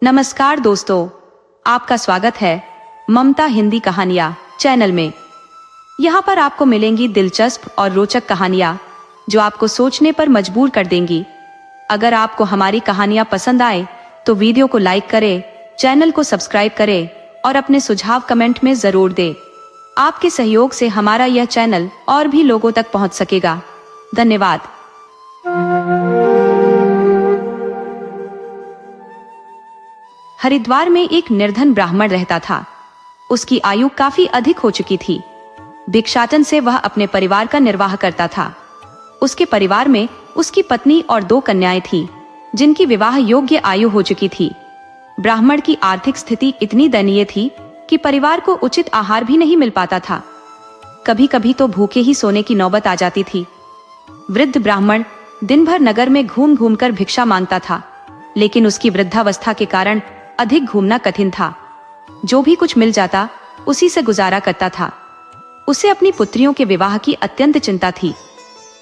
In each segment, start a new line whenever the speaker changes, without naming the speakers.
नमस्कार दोस्तों, आपका स्वागत है ममता हिंदी कहानियाँ चैनल में। यहाँ पर आपको मिलेंगी दिलचस्प और रोचक कहानियाँ जो आपको सोचने पर मजबूर कर देंगी। अगर आपको हमारी कहानियाँ पसंद आए तो वीडियो को लाइक करें, चैनल को सब्सक्राइब करें और अपने सुझाव कमेंट में जरूर दें। आपके सहयोग से हमारा यह चैनल और भी लोगों तक पहुँच सकेगा। धन्यवाद। हरिद्वार में एक निर्धन ब्राह्मण रहता था। उसकी आयु काफी अधिक हो चुकी थी। भिक्षाटन से वह अपने परिवार का निर्वाह करता था। उसके परिवार में उसकी पत्नी और 2 कन्याएं थीं, जिनकी विवाह योग्य आयु हो चुकी थी। ब्राह्मण की आर्थिक स्थिति इतनी दयनीय थी कि परिवार को उचित आहार भी नहीं मिल पाता था। कभी कभी तो भूखे ही सोने की नौबत आ जाती थी। वृद्ध ब्राह्मण दिन भर नगर में घूम घूम कर भिक्षा मांगता था, लेकिन उसकी वृद्धावस्था के कारण अधिक घूमना कठिन था। जो भी कुछ मिल जाता उसी से गुजारा करता था। उसे अपनी पुत्रियों के विवाह की अत्यंत चिंता थी,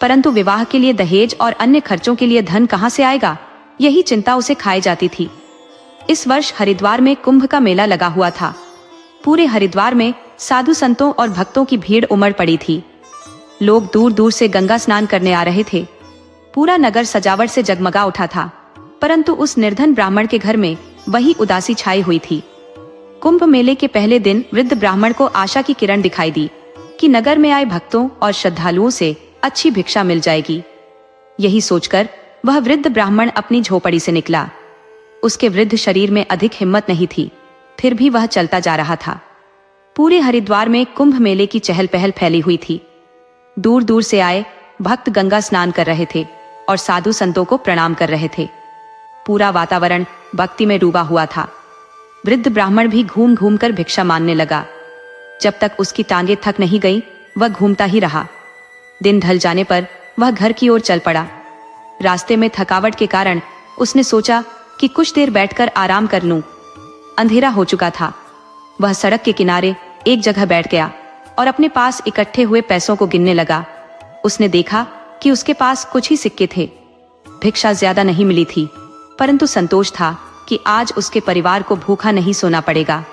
परंतु विवाह के लिए दहेज और अन्य खर्चों के लिए धन कहां से आएगा, यही चिंता उसे खाई जाती थी। इस वर्ष हरिद्वार में कुंभ का मेला लगा हुआ था। पूरे हरिद्वार में साधु संतों और भक्तों की भीड़ उमड़ पड़ी थी। लोग दूर दूर से गंगा स्नान करने आ रहे थे। पूरा नगर सजावट से जगमगा उठा था, परंतु उस निर्धन ब्राह्मण के घर में वही उदासी छाई हुई थी। कुंभ मेले के पहले दिन वृद्ध ब्राह्मण को आशा की किरण दिखाई दी कि नगर में आए भक्तों और श्रद्धालुओं से अच्छी भिक्षा मिल जाएगी। यही सोचकर वह वृद्ध ब्राह्मण अपनी झोपड़ी से निकला। उसके वृद्ध शरीर में अधिक हिम्मत नहीं थी, फिर भी वह चलता जा रहा था। पूरे हरिद्वार में कुंभ मेले की चहल पहल फैली हुई थी। दूर दूर से आए भक्त गंगा स्नान कर रहे थे और साधु संतों को प्रणाम कर रहे थे। पूरा वातावरण भक्ति में डूबा हुआ था। वृद्ध ब्राह्मण भी घूम घूम कर भिक्षा मांगने लगा। जब तक उसकी टांगें थक नहीं गई, वह घूमता ही रहा। दिन ढल जाने पर वह घर की ओर चल पड़ा। रास्ते में थकावट के कारण उसने सोचा कि कुछ देर बैठकर आराम कर लूं। अंधेरा हो चुका था। वह सड़क के किनारे एक जगह बैठ गया और अपने पास इकट्ठे हुए पैसों को गिनने लगा। उसने देखा कि उसके पास कुछ ही सिक्के थे। भिक्षा ज्यादा नहीं मिली थी, परंतु संतोष था कि आज उसके परिवार को भूखा नहीं सोना पड़ेगा।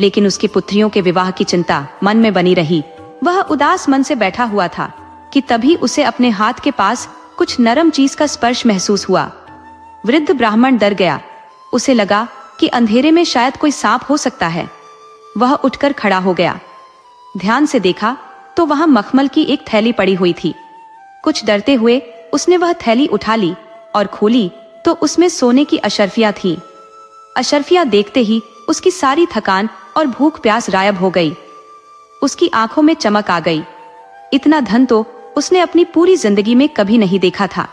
लेकिन उसकी पुत्रियों के विवाह की चिंता मन में बनी रही। वह उदास मन से बैठा हुआ था कि तभी उसे अपने हाथ के पास कुछ नरम चीज का स्पर्श महसूस हुआ। वृद्ध ब्राह्मण डर गया। उसे लगा कि अंधेरे में शायद कोई सांप हो सकता है। वह उठकर खड़ा हो गया। ध्यान से देखा तो वहां मखमल की एक थैली पड़ी हुई थी। कुछ डरते हुए उसने वह थैली उठा ली और खोली तो उसमें सोने की अशर्फियां थीं। अशर्फियां देखते ही उसकी सारी थकान और भूख प्यास गायब हो गई। उसकी आंखों में चमक आ गई। इतना धन तो उसने अपनी पूरी जिंदगी में कभी नहीं देखा था।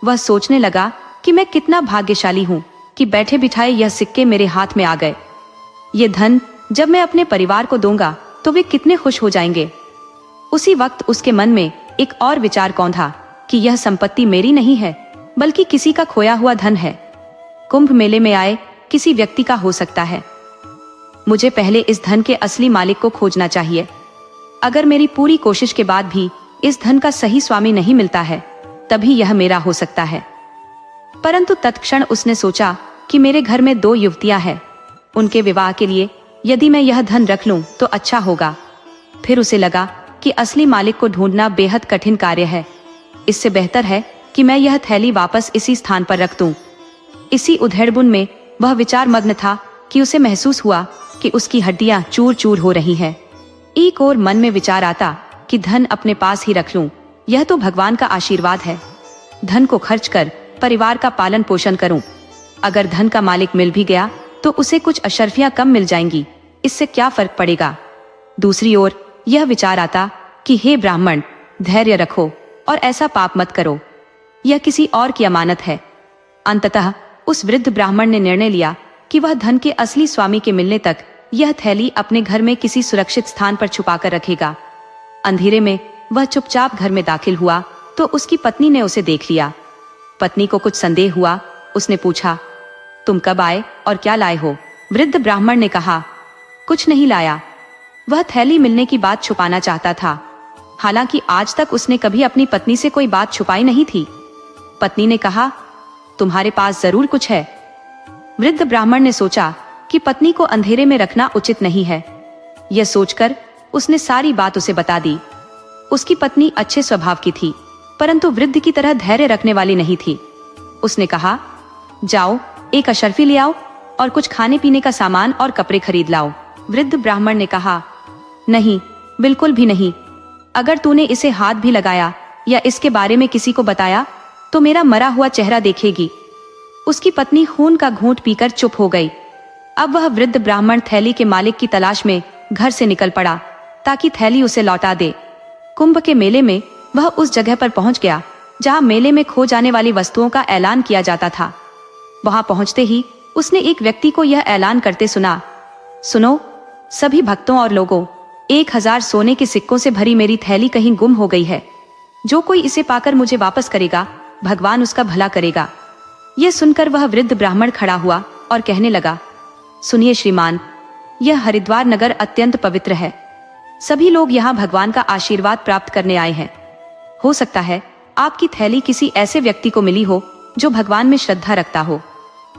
वह सोचने लगा कि मैं कितना भाग्यशाली हूं कि बैठे बिठाए यह सिक्के मेरे हाथ में आ गए। ये धन जब मैं अपने परिवार को दूंगा तो वे कितने खुश हो जाएंगे। उसी वक्त उसके मन में एक और विचार कौंधा कि यह संपत्ति मेरी नहीं है, बल्कि किसी का खोया हुआ धन है। कुंभ मेले में आए किसी व्यक्ति का हो सकता है। मुझे पहले इस धन के असली मालिक को खोजना चाहिए। अगर मेरी पूरी कोशिश के बाद भी इस धन का सही स्वामी नहीं मिलता है, तभी यह मेरा हो सकता है। परंतु तत्क्षण उसने सोचा कि मेरे घर में 2 युवतियां हैं। उनके विवाह के लिए यदि मैं यह धन रख लूं तो अच्छा होगा। फिर उसे लगा कि असली मालिक को ढूंढना बेहद कठिन कार्य है। इससे बेहतर है कि मैं यह थैली वापस इसी स्थान पर रख दूं। इसी उधेड़बुन में वह विचार मग्न था कि उसे महसूस हुआ कि उसकी हड्डियां चूर चूर हो रही हैं। एक और मन में विचार आता कि धन अपने पास ही रख लूं, यह तो भगवान का आशीर्वाद है। धन को खर्च कर परिवार का पालन पोषण करूं। अगर धन का मालिक मिल भी गया तो उसे कुछ अशर्फियां कम मिल जाएंगी, इससे क्या फर्क पड़ेगा। दूसरी ओर यह विचार आता कि हे ब्राह्मण, धैर्य रखो और ऐसा पाप मत करो। यह किसी और की अमानत है। अंततः उस वृद्ध ब्राह्मण ने निर्णय लिया कि वह धन के असली स्वामी के मिलने तक यह थैली अपने घर में किसी सुरक्षित स्थान पर छुपाकर रखेगा। अंधेरे में वह चुपचाप घर में दाखिल हुआ तो उसकी पत्नी ने उसे देख लिया। पत्नी को कुछ संदेह हुआ। उसने पूछा, तुम कब आए और क्या लाए हो? वृद्ध ब्राह्मण ने कहा, कुछ नहीं लाया। वह थैली मिलने की बात छुपाना चाहता था। हालांकि आज तक उसने कभी अपनी पत्नी से कोई बात छुपाई नहीं थी। पत्नी ने कहा, तुम्हारे पास जरूर कुछ है। वृद्ध ब्राह्मण ने सोचा कि पत्नी को अंधेरे में रखना उचित नहीं है। यह सोचकर उसने सारी बात उसे बता दी। उसकी पत्नी अच्छे स्वभाव की थी, परंतु वृद्ध की तरह धैर्य रखने वाली नहीं थी। उसने कहा, जाओ एक अशर्फी ले आओ और कुछ खाने पीने का सामान और कपड़े खरीद लाओ। वृद्ध ब्राह्मण ने कहा, नहीं, बिल्कुल भी नहीं। अगर तूने इसे हाथ भी लगाया या इसके बारे में किसी को बताया तो मेरा मरा हुआ चेहरा देखेगी। उसकी पत्नी खून का घूंट पीकर चुप हो गई। अब वह वृद्ध ब्राह्मण थैली के मालिक की तलाश में घर से निकल पड़ा ताकि थैली उसे लौटा दे। कुंभ के मेले में वह उस जगह पर पहुंच गया जहां मेले में खो जाने वाली वस्तुओं का ऐलान किया जाता था। वहां पहुंचते ही उसने एक व्यक्ति को यह ऐलान करते सुना, सुनो सभी भक्तों और लोगों, 1000 सोने के सिक्कों से भरी मेरी थैली कहीं गुम हो गई है। जो कोई इसे पाकर मुझे वापस करेगा, भगवान उसका भला करेगा। यह सुनकर वह वृद्ध ब्राह्मण खड़ा हुआ और कहने लगा, सुनिए श्रीमान, यह हरिद्वार नगर अत्यंत पवित्र है। सभी लोग यहाँ भगवान का आशीर्वाद प्राप्त करने आए हैं। हो सकता है आपकी थैली किसी ऐसे व्यक्ति को मिली हो जो भगवान में श्रद्धा रखता हो।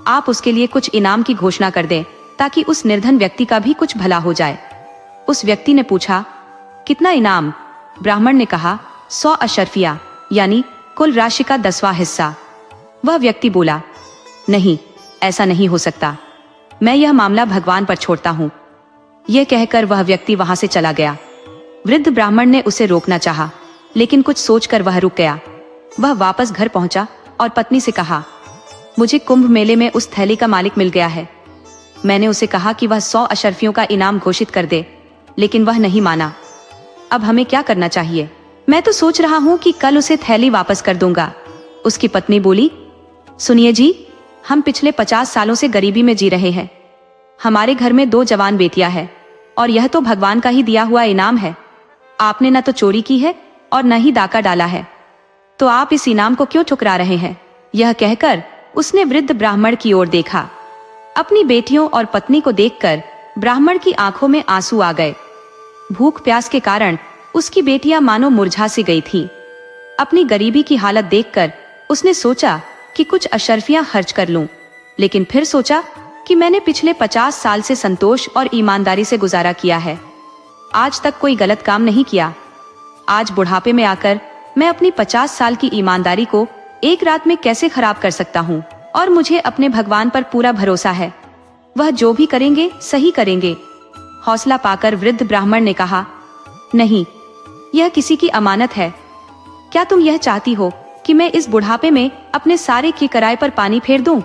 आप उसके लिए कुछ इनाम की घोषणा कर दें ताकि उस निर्धन व्यक्ति का भी कुछ भला हो जाए। उस व्यक्ति ने पूछा, कितना इनाम? ब्राह्मण ने कहा, 100 अशर्फिया, यानी कुल राशि का 10वां हिस्सा। वह व्यक्ति बोला, नहीं, ऐसा नहीं हो सकता। मैं यह मामला भगवान पर छोड़ता हूँ। यह कहकर वह व्यक्ति वहां से चला गया। वृद्ध ब्राह्मण ने उसे रोकना चाहा, लेकिन कुछ सोचकर वह रुक गया। वह वापस घर पहुंचा और पत्नी से कहा, मुझे कुंभ मेले में उस थैली का मालिक मिल गया है। मैंने उसे कहा कि वह 100 अशर्फियों का इनाम घोषित कर दे, लेकिन वह नहीं माना। अब हमें क्या करना चाहिए? मैं तो सोच रहा हूँ कि कल उसे थैली वापस कर दूंगा। उसकी पत्नी बोली, सुनिए जी, हम पिछले 50 सालों से गरीबी में जी रहे हैं। हमारे घर में 2 जवान बेटियां हैं और यह तो भगवान का ही दिया हुआ इनाम है। आपने न तो चोरी की है और न ही डाका डाला है, तो आप इस इनाम को क्यों ठुकरा रहे हैं? यह कहकर उसने वृद्ध ब्राह्मण की ओर देखा। अपनी बेटियों और पत्नी को देखकर ब्राह्मण की आंखों में आंसू आ गए। भूख प्यास के कारण उसकी बेटियां मानो मुरझा सी गई थीं। अपनी गरीबी की हालत देखकर उसने सोचा कि कुछ अशर्फियां खर्च कर लूं, लेकिन फिर सोचा कि मैंने पिछले 50 साल से संतोष और ईमानदारी से गुजारा किया है। आज तक कोई गलत काम नहीं किया। आज बुढ़ापे में आकर मैं अपनी 50 साल की ईमानदारी को एक रात में कैसे खराब कर सकता हूँ? और मुझे अपने भगवान पर पूरा भरोसा है, वह जो भी करेंगे सही करेंगे। हौसला पाकर वृद्ध ब्राह्मण ने कहा, नहीं, यह किसी की अमानत है। क्या तुम यह चाहती हो कि मैं इस बुढ़ापे में अपने सारे की किराए पर पानी फेर दूं?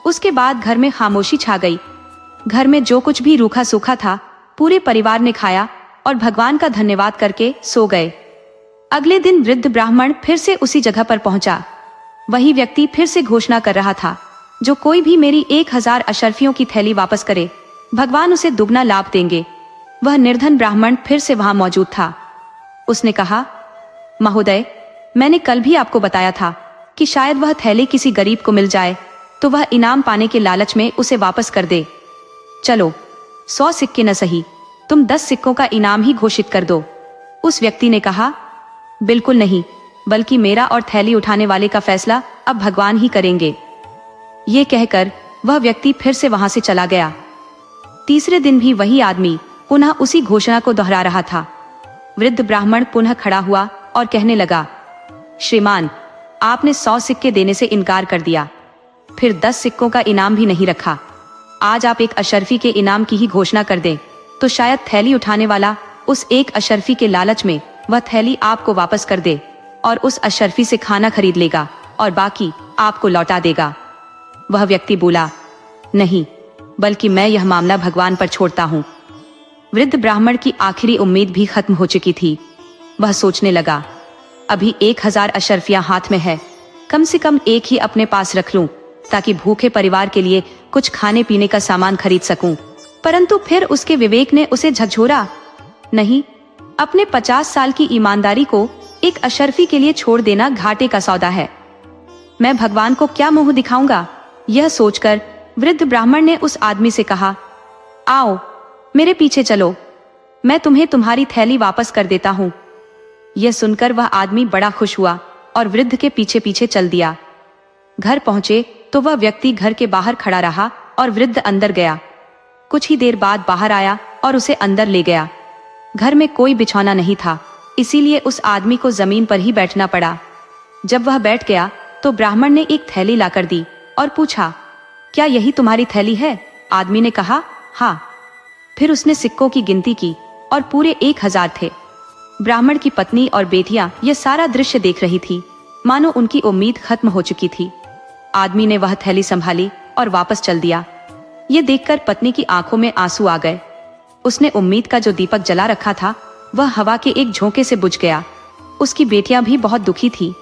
उसके बाद घर में खामोशी छा गई। घर में जो कुछ भी रूखा सूखा था पूरे परिवार ने खाया और भगवान का धन्यवाद करके सो गए। अगले दिन वृद्ध ब्राह्मण फिर से उसी जगह पर पहुंचा। वही व्यक्ति फिर से घोषणा कर रहा था, जो कोई भी मेरी 1000 अशर्फियों की थैली वापस करे, भगवान उसे दुगना लाभ देंगे। वह निर्धन ब्राह्मण फिर से वहां मौजूद था। उसने कहा, महोदय, मैंने कल भी आपको बताया था कि शायद वह थैली किसी गरीब को मिल जाए तो वह इनाम पाने के लालच में उसे वापस कर दे। चलो, 100 सिक्के न सही, तुम 10 सिक्कों का इनाम ही घोषित कर दो। उस व्यक्ति ने कहा, बिल्कुल नहीं, बल्कि मेरा और थैली उठाने वाले का फैसला अब भगवान ही करेंगे। ये कहकर वह व्यक्ति फिर से वहां से चला गया। तीसरे दिन भी वही आदमी पुनः उसी घोषणा को दोहरा रहा था। वृद्ध ब्राह्मण पुनः खड़ा हुआ और कहने लगा, श्रीमान, आपने 100 सिक्के देने से इनकार कर दिया, फिर 10 सिक्कों का इनाम भी नहीं रखा। आज आप एक अशर्फी के इनाम की ही घोषणा कर दें तो शायद थैली उठाने वाला उस एक अशर्फी के लालच में वह थैली आपको वापस कर दे और उस अशर्फी से खाना खरीद लेगा और बाकी आपको लौटा देगा। वह व्यक्ति बोला, नहीं, बल्कि मैं यह मामला भगवान पर छोड़ता हूँ। वृद्ध ब्राह्मण की आखिरी उम्मीद भी खत्म हो चुकी थी। वह सोचने लगा, अभी 1000 अशर्फियां हाथ में है, कम से कम एक ही अपने पास रख लूं ताकि भूखे परिवार के लिए कुछ खाने पीने का सामान खरीद सकूं। परंतु फिर उसके विवेक ने उसे झकझोरा, नहीं, अपने 50 साल की ईमानदारी को एक अशर्फी के लिए छोड़ देना घाटे का सौदा है। मैं भगवान को क्या मुंह दिखाऊंगा? यह सोचकर वृद्ध ब्राह्मण ने उस आदमी से कहा, आओ मेरे पीछे चलो, मैं तुम्हें तुम्हारी थैली वापस कर देता हूँ। यह सुनकर वह आदमी बड़ा खुश हुआ और वृद्ध के पीछे पीछे चल दिया। घर पहुंचे तो वह व्यक्ति घर के बाहर खड़ा रहा और वृद्ध अंदर गया। कुछ ही देर बाद बाहर आया और उसे अंदर ले गया। घर में कोई बिछौना नहीं था, इसीलिए उस आदमी को जमीन पर ही बैठना पड़ा। जब वह बैठ गया तो ब्राह्मण ने एक थैली लाकर दी और पूछा, क्या यही तुम्हारी थैली है? आदमी ने कहा, हाँ। फिर उसने सिक्कों की गिनती की और पूरे 1000 थे। ब्राह्मण की पत्नी और बेटियां यह सारा दृश्य देख रही थी, मानो उनकी उम्मीद खत्म हो चुकी थी। आदमी ने वह थैली संभाली और वापस चल दिया। ये देखकर पत्नी की आंखों में आंसू आ गए। उसने उम्मीद का जो दीपक जला रखा था वह हवा के एक झोंके से बुझ गया। उसकी बेटियां भी बहुत दुखी थी।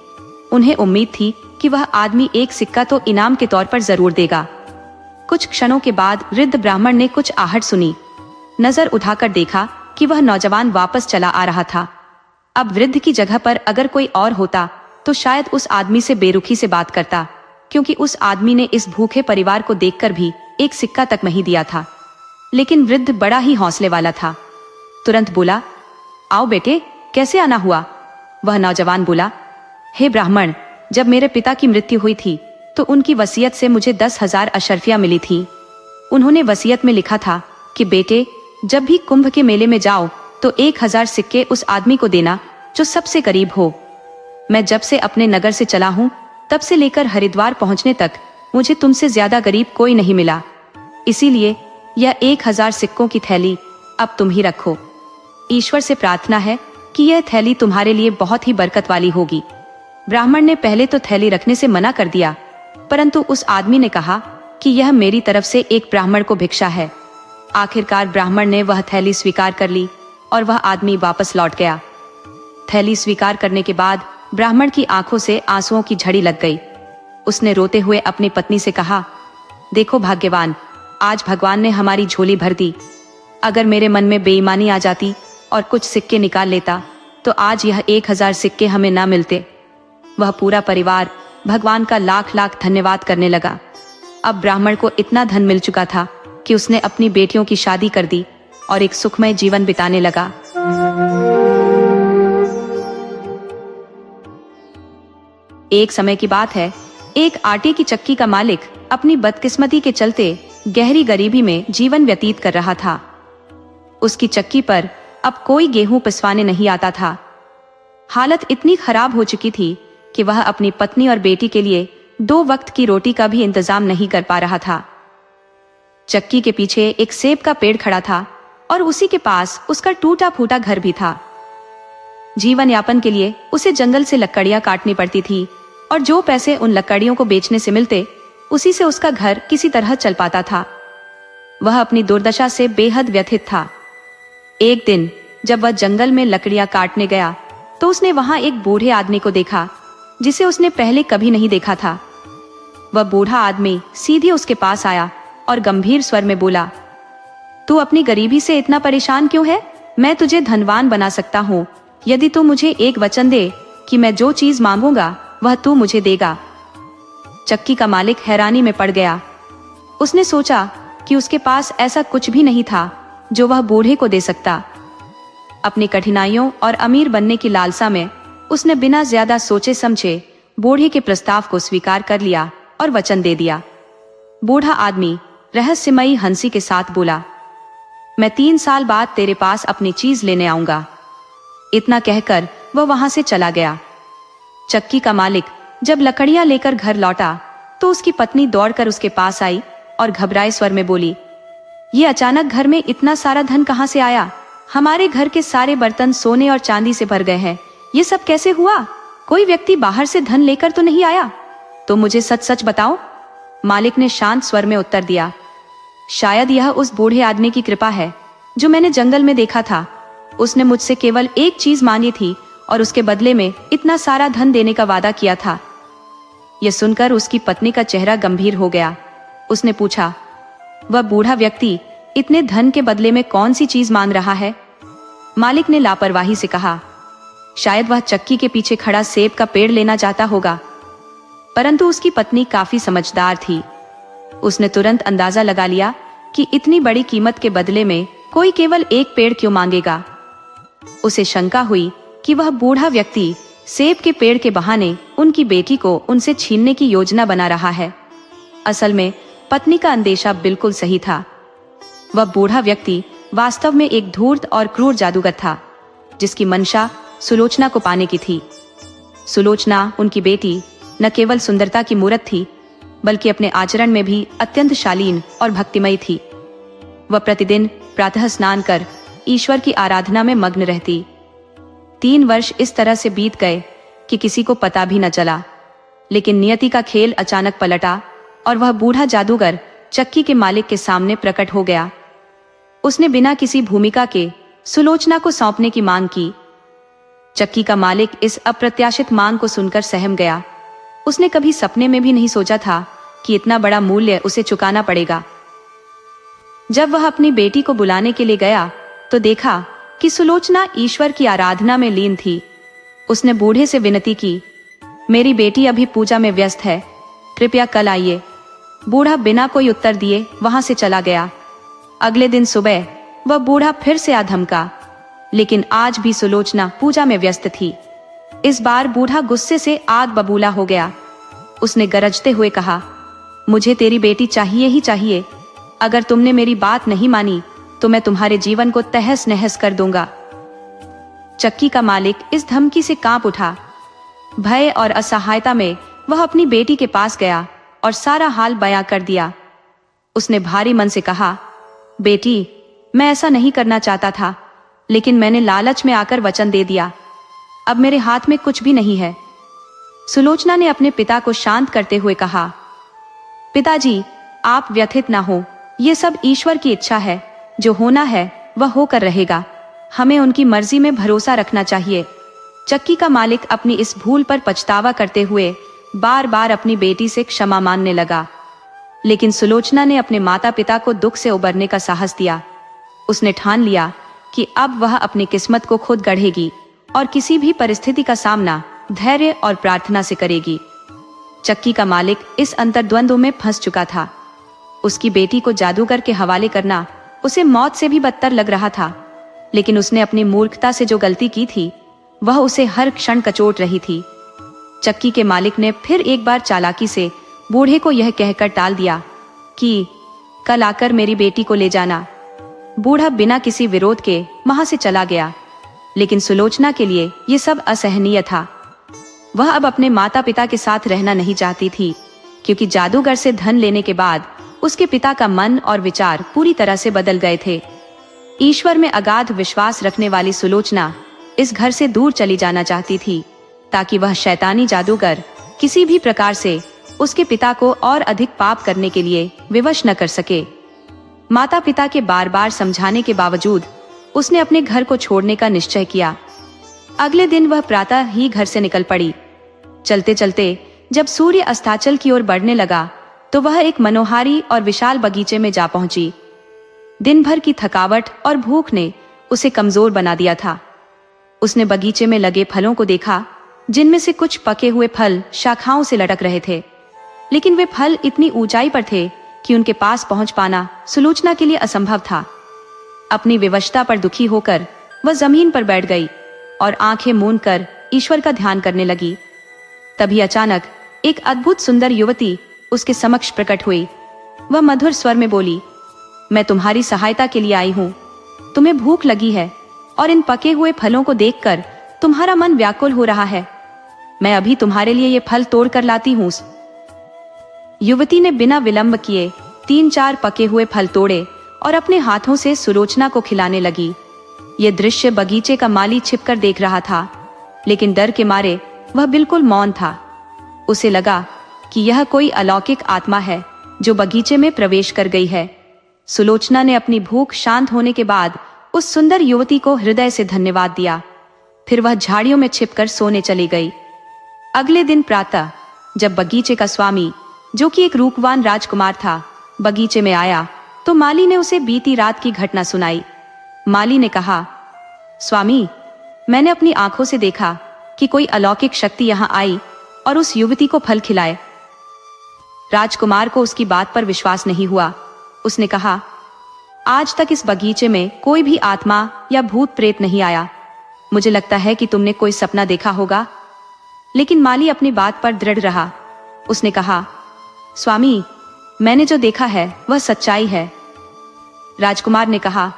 उन्हें उम्मीद थी कि वह आदमी एक सिक्का तो इनाम के तौर पर जरूर देगा। कुछ क्षणों के बाद वृद्ध ब्राह्मण ने कुछ आहट सुनी। नजर उठाकर देखा कि वह नौजवान वापस चला आ रहा था। अब वृद्ध की जगह पर अगर कोई और होता तो शायद उस आदमी से बेरुखी से बात करता, क्योंकि उस आदमी ने इस भूखे परिवार को देखकर भी एक सिक्का तक नहीं दिया था। लेकिन वृद्ध बड़ा ही हौसले वाला था। तुरंत बोला, आओ बेटे, कैसे आना हुआ? वह नौजवान बोला, हे ब्राह्मण, जब मेरे पिता की मृत्यु हुई थी तो उनकी वसीयत से मुझे 10,000 अशर्फियां मिली थी। उन्होंने वसीयत में लिखा था कि बेटे, जब भी कुंभ के मेले में जाओ तो 1000 सिक्के उस आदमी को देना जो सबसे करीब हो। मैं जब से अपने नगर से चला हूँ तब से लेकर हरिद्वार पहुंचने तक मुझे तुमसे ज्यादा गरीब कोई नहीं मिला। इसीलिए यह 1000 सिक्कों की थैली अब तुम ही रखो। ईश्वर से प्रार्थना है कि यह थैली तुम्हारे लिए बहुत ही बरकत वाली होगी। ब्राह्मण ने पहले तो थैली रखने से मना कर दिया, परंतु उस आदमी ने कहा कि यह मेरी तरफ से एक ब्राह्मण को भिक्षा है। आखिरकार ब्राह्मण ने वह थैली स्वीकार कर ली और वह आदमी वापस लौट गया। थैली स्वीकार करने के बाद ब्राह्मण की आंखों से आंसुओं की झड़ी लग गई। उसने रोते हुए अपनी पत्नी से कहा, देखो भाग्यवान, आज भगवान ने हमारी झोली भर दी। अगर मेरे मन में बेईमानी आ जाती और कुछ सिक्के निकाल लेता तो आज यह 1000 सिक्के हमें ना मिलते। वह पूरा परिवार भगवान का लाख लाख धन्यवाद करने लगा। अब ब्राह्मण को इतना धन मिल चुका था कि उसने अपनी बेटियों की शादी कर दी और एक सुखमय जीवन बिताने लगा। एक समय की बात है, एक आटे की चक्की का मालिक अपनी बदकिस्मती के चलते गहरी गरीबी में जीवन व्यतीत कर रहा था। उसकी चक्की पर अब कोई गेहूं पिसवाने नहीं आता था। हालत इतनी खराब हो चुकी थी कि वह अपनी पत्नी और बेटी के लिए 2 वक्त की रोटी का भी इंतजाम नहीं कर पा रहा था। चक्की के पीछे एक सेब का पेड़ खड़ा था और उसी के पास उसका टूटा फूटा घर भी था। जीवन यापन के लिए उसे जंगल से लकड़ियां काटनी पड़ती थी और जो पैसे उन लकड़ियों को बेचने से मिलते उसी से उसका घर किसी तरह चल पाता था। वह अपनी दुर्दशा से बेहद व्यथित था। एक दिन जब वह जंगल में लकड़ियां काटने गया तो उसने वहां एक बूढ़े आदमी को देखा जिसे उसने पहले कभी नहीं देखा था। वह बूढ़ा आदमी सीधे उसके पास आया और गंभीर स्वर में बोला, तू अपनी गरीबी से इतना परेशान क्यों है? मैं तुझे धनवान बना सकता हूँ यदि तू मुझे एक वचन दे कि मैं जो चीज मांगूंगा वह तू मुझे देगा। चक्की का मालिक हैरानी में पड़ गया। उसने सोचा कि उसके पास ऐसा कुछ भी नहीं था जो वह बूढ़े को दे सकता। अपनी कठिनाइयों और अमीर बनने की लालसा में उसने बिना ज्यादा सोचे समझे बूढ़े के प्रस्ताव को स्वीकार कर लिया और वचन दे दिया। बूढ़ा आदमी रहस्यमयी हंसी के साथ बोला, मैं 3 साल बाद तेरे पास अपनी चीज लेने आऊंगा। इतना कहकर वह वहां से चला गया। चक्की का मालिक जब लकड़ियां लेकर घर लौटा तो उसकी पत्नी दौड़कर उसके पास आई और घबराए स्वर में बोली, ये अचानक घर में इतना सारा धन कहां से आया? हमारे घर के सारे बर्तन सोने और चांदी से भर गए हैं। ये सब कैसे हुआ? कोई व्यक्ति बाहर से धन लेकर तो नहीं आया? तो मुझे सच सच बताओ। मालिक ने शांत स्वर में उत्तर दिया, शायद यह उस बूढ़े आदमी की कृपा है जो मैंने जंगल में देखा था। उसने मुझसे केवल एक चीज मांगी थी और उसके बदले में इतना सारा धन देने का वादा किया था। यह सुनकर उसकी पत्नी का चेहरा गंभीर हो गया। उसने पूछा, वह बूढ़ा व्यक्ति इतने धन के बदले में कौन सी चीज मांग रहा है? मालिक ने लापरवाही से कहा, शायद वह चक्की के पीछे खड़ा सेब का पेड़ लेना चाहता होगा। परंतु उसकी पत्नी काफी समझदार थी। उसने तुरंत अंदाजा लगा लिया कि इतनी बड़ी कीमत के बदले में कोई केवल एक पेड़ क्यों मांगेगा। उसे शंका हुई कि वह बूढ़ा व्यक्ति सेब के पेड़ के बहाने उनकी बेटी को उनसे छीनने की योजना बना रहा है। असल में पत्नी का अंदेशा बिल्कुल सही था। वह बूढ़ा व्यक्ति वास्तव में एक धूर्त और क्रूर जादूगर था, जिसकी मंशा सुलोचना को पाने की थी। सुलोचना, उनकी बेटी, न केवल सुंदरता की मूरत थी, बल्कि अपने आचरण में भी अत्यंत शालीन और भक्तिमयी थी। वह प्रतिदिन प्रातः स्नान कर ईश्वर की आराधना में मग्न रहती। 3 वर्ष इस तरह से बीत गए कि किसी को पता भी न चला। लेकिन नियति का खेल अचानक पलटा और वह बूढ़ा जादूगर चक्की के मालिक के सामने प्रकट हो गया। उसने बिना किसी भूमिका के सुलोचना को सौंपने की मांग की। चक्की का मालिक इस अप्रत्याशित मांग को सुनकर सहम गया। उसने कभी सपने में भी नहीं सोचा था कि इतना बड़ा मूल्य उसे चुकाना पड़ेगा। जब वह अपनी बेटी को बुलाने के लिए गया तो देखा कि सुलोचना ईश्वर की आराधना में लीन थी। उसने बूढ़े से विनती की, मेरी बेटी अभी पूजा में व्यस्त है, कृपया कल आइए। बूढ़ा बिना कोई उत्तर दिए वहां से चला गया। अगले दिन सुबह वह बूढ़ा फिर से आ धमका, लेकिन आज भी सुलोचना पूजा में व्यस्त थी। इस बार बूढ़ा गुस्से से आग बबूला हो गया। उसने गरजते हुए कहा, मुझे तेरी बेटी चाहिए ही चाहिए। अगर तुमने मेरी बात नहीं मानी तो मैं तुम्हारे जीवन को तहस नहस कर दूंगा। चक्की का मालिक इस धमकी से कांप उठा। भय और असहायता में वह अपनी बेटी के पास गया और सारा हाल बयां कर दिया। उसने भारी मन से कहा, बेटी, मैं ऐसा नहीं करना चाहता था, लेकिन मैंने लालच में आकर वचन दे दिया। अब मेरे हाथ में कुछ भी नहीं है। सुलोचना ने अपने पिता को शांत करते हुए कहा, पिताजी, आप व्यथित ना हो, ये सब ईश्वर की इच्छा है। जो होना है वह होकर रहेगा। हमें उनकी मर्जी में भरोसा रखना चाहिए। चक्की का मालिक अपनी इस भूल पर पछतावा करते हुए बार बार अपनी बेटी से क्षमा मांगने लगा। लेकिन सुलोचना ने अपने माता पिता को दुख से उबरने का साहस दिया। उसने ठान लिया कि अब वह अपनी किस्मत को खुद गढ़ेगी और किसी भी परिस्थिति का सामना धैर्य और प्रार्थना से करेगी। चक्की का मालिक इस अंतर्द्वंद में फंस चुका था। उसकी बेटी को जादूगर के हवाले करना उसे मौत से भी बदतर लग रहा था, लेकिन उसने अपनी मूर्खता से जो गलती की थी वह उसे हर क्षण कचोट रही थी। चक्की के मालिक ने फिर एक बार चालाकी से बूढ़े को यह कहकर टाल दिया कि कल आकर मेरी बेटी को ले जाना। बूढ़ा बिना किसी विरोध के वहां से चला गया, लेकिन सुलोचना के लिए यह सब असहनीय था। वह अब अपने माता पिता के साथ रहना नहीं चाहती थी, क्योंकि जादूगर से धन लेने के बाद उसके पिता का मन और विचार पूरी तरह से बदल गए थे। ईश्वर में अगाध विश्वास रखने वाली सुलोचना इस घर से दूर चली जाना चाहती थी, ताकि वह शैतानी जादूगर किसी भी प्रकार से उसके पिता को और अधिक पाप करने के लिए विवश न कर सके। माता पिता के बार बार समझाने के बावजूद उसने अपने घर को छोड़ने का निश्चय किया। अगले दिन वह प्रातः ही घर से निकल पड़ी। चलते चलते जब सूर्य अस्ताचल की ओर बढ़ने लगा तो वह एक मनोहारी और विशाल बगीचे में जा पहुंची। दिन भर की थकावट और भूख ने उसे कमजोर बना दिया था। उसने बगीचे में लगे फलों को देखा, जिनमें से कुछ पके हुए फल शाखाओं से लटक रहे थे, लेकिन वे फल इतनी ऊंचाई पर थे कि उनके पास पहुंच पाना सुलोचना के लिए असंभव था। अपनी विवशता पर दुखी होकर वह जमीन पर बैठ गई और आंखें मूंद कर ईश्वर का ध्यान करने लगी। तभी अचानक एक अद्भुत सुंदर युवती उसके समक्ष प्रकट हुई। वह मधुर स्वर में बोली, मैं तुम्हारी सहायता के लिए आई हूँ। तुम्हें भूख लगी है और इन पके हुए फलों को देखकर तुम्हारा मन व्याकुल हो रहा है। मैं अभी तुम्हारे लिए ये फल तोड़ कर लाती हूँ। युवती ने बिना विलंब किए 3-4 पके हुए फल तोड़े और अपने हाथों से सुलोचना को खिलाने लगी। ये दृश्य बगीचे का माली छिपकर देख रहा था, लेकिन डर के मारे वह बिल्कुल मौन था। उसे लगा कि यह कोई अलौकिक आत्मा है जो बगीचे में प्रवेश कर गई है। सुलोचना ने अपनी भूख शांत होने के बाद उस सुंदर युवती को हृदय से धन्यवाद दिया। फिर वह झाड़ियों में छिपकर सोने चली गई। अगले दिन प्रातः जब बगीचे का स्वामी, जो कि एक रूपवान राजकुमार था, बगीचे में आया तो माली ने उसे बीती रात की घटना सुनाई। माली ने कहा, स्वामी, मैंने अपनी आंखों से देखा कि कोई अलौकिक शक्ति यहाँ आई और उस युवती को फल खिलाए। राजकुमार को उसकी बात पर विश्वास नहीं हुआ। उसने कहा, आज तक इस बगीचे में कोई भी आत्मा या भूत प्रेत नहीं आया। मुझे लगता है कि तुमने कोई सपना देखा होगा। लेकिन माली अपनी बात पर दृढ़ रहा। उसने कहा, स्वामी, मैंने जो देखा है वह सच्चाई है। राजकुमार ने कहा,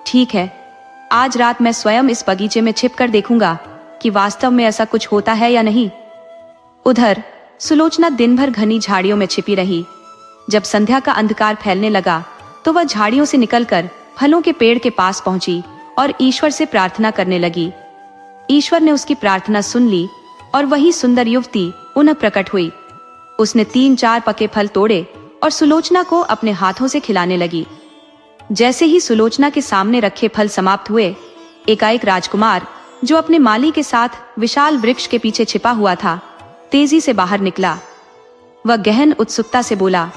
ठीक है, आज रात मैं स्वयं इस बगीचे में छिपकर देखूंगा कि वास्तव में ऐसा कुछ होता है या नहीं। उधर सुलोचना दिन भर घनी झाड़ियों में छिपी रही। जब संध्या का अंधकार फैलने लगा तो वह झाड़ियों से निकलकर फलों के पेड़ के पास पहुंची और ईश्वर से प्रार्थना करने लगी। ईश्वर ने उसकी प्रार्थना सुन ली और वही सुंदर युवती पुनः प्रकट हुई। उसने 3-4 पके फल तोड़े और सुलोचना को अपने हाथों से खिलाने लगी। जैसे ही सुलोचना के सामने रखे फल समाप्त हुए, एकाएक राजकुमार, जो अपने माली के साथ विशाल वृक्ष के पीछे छिपा हुआ था, तेजी से बाहर निकला। वह गहन उत्सुकता से बोला,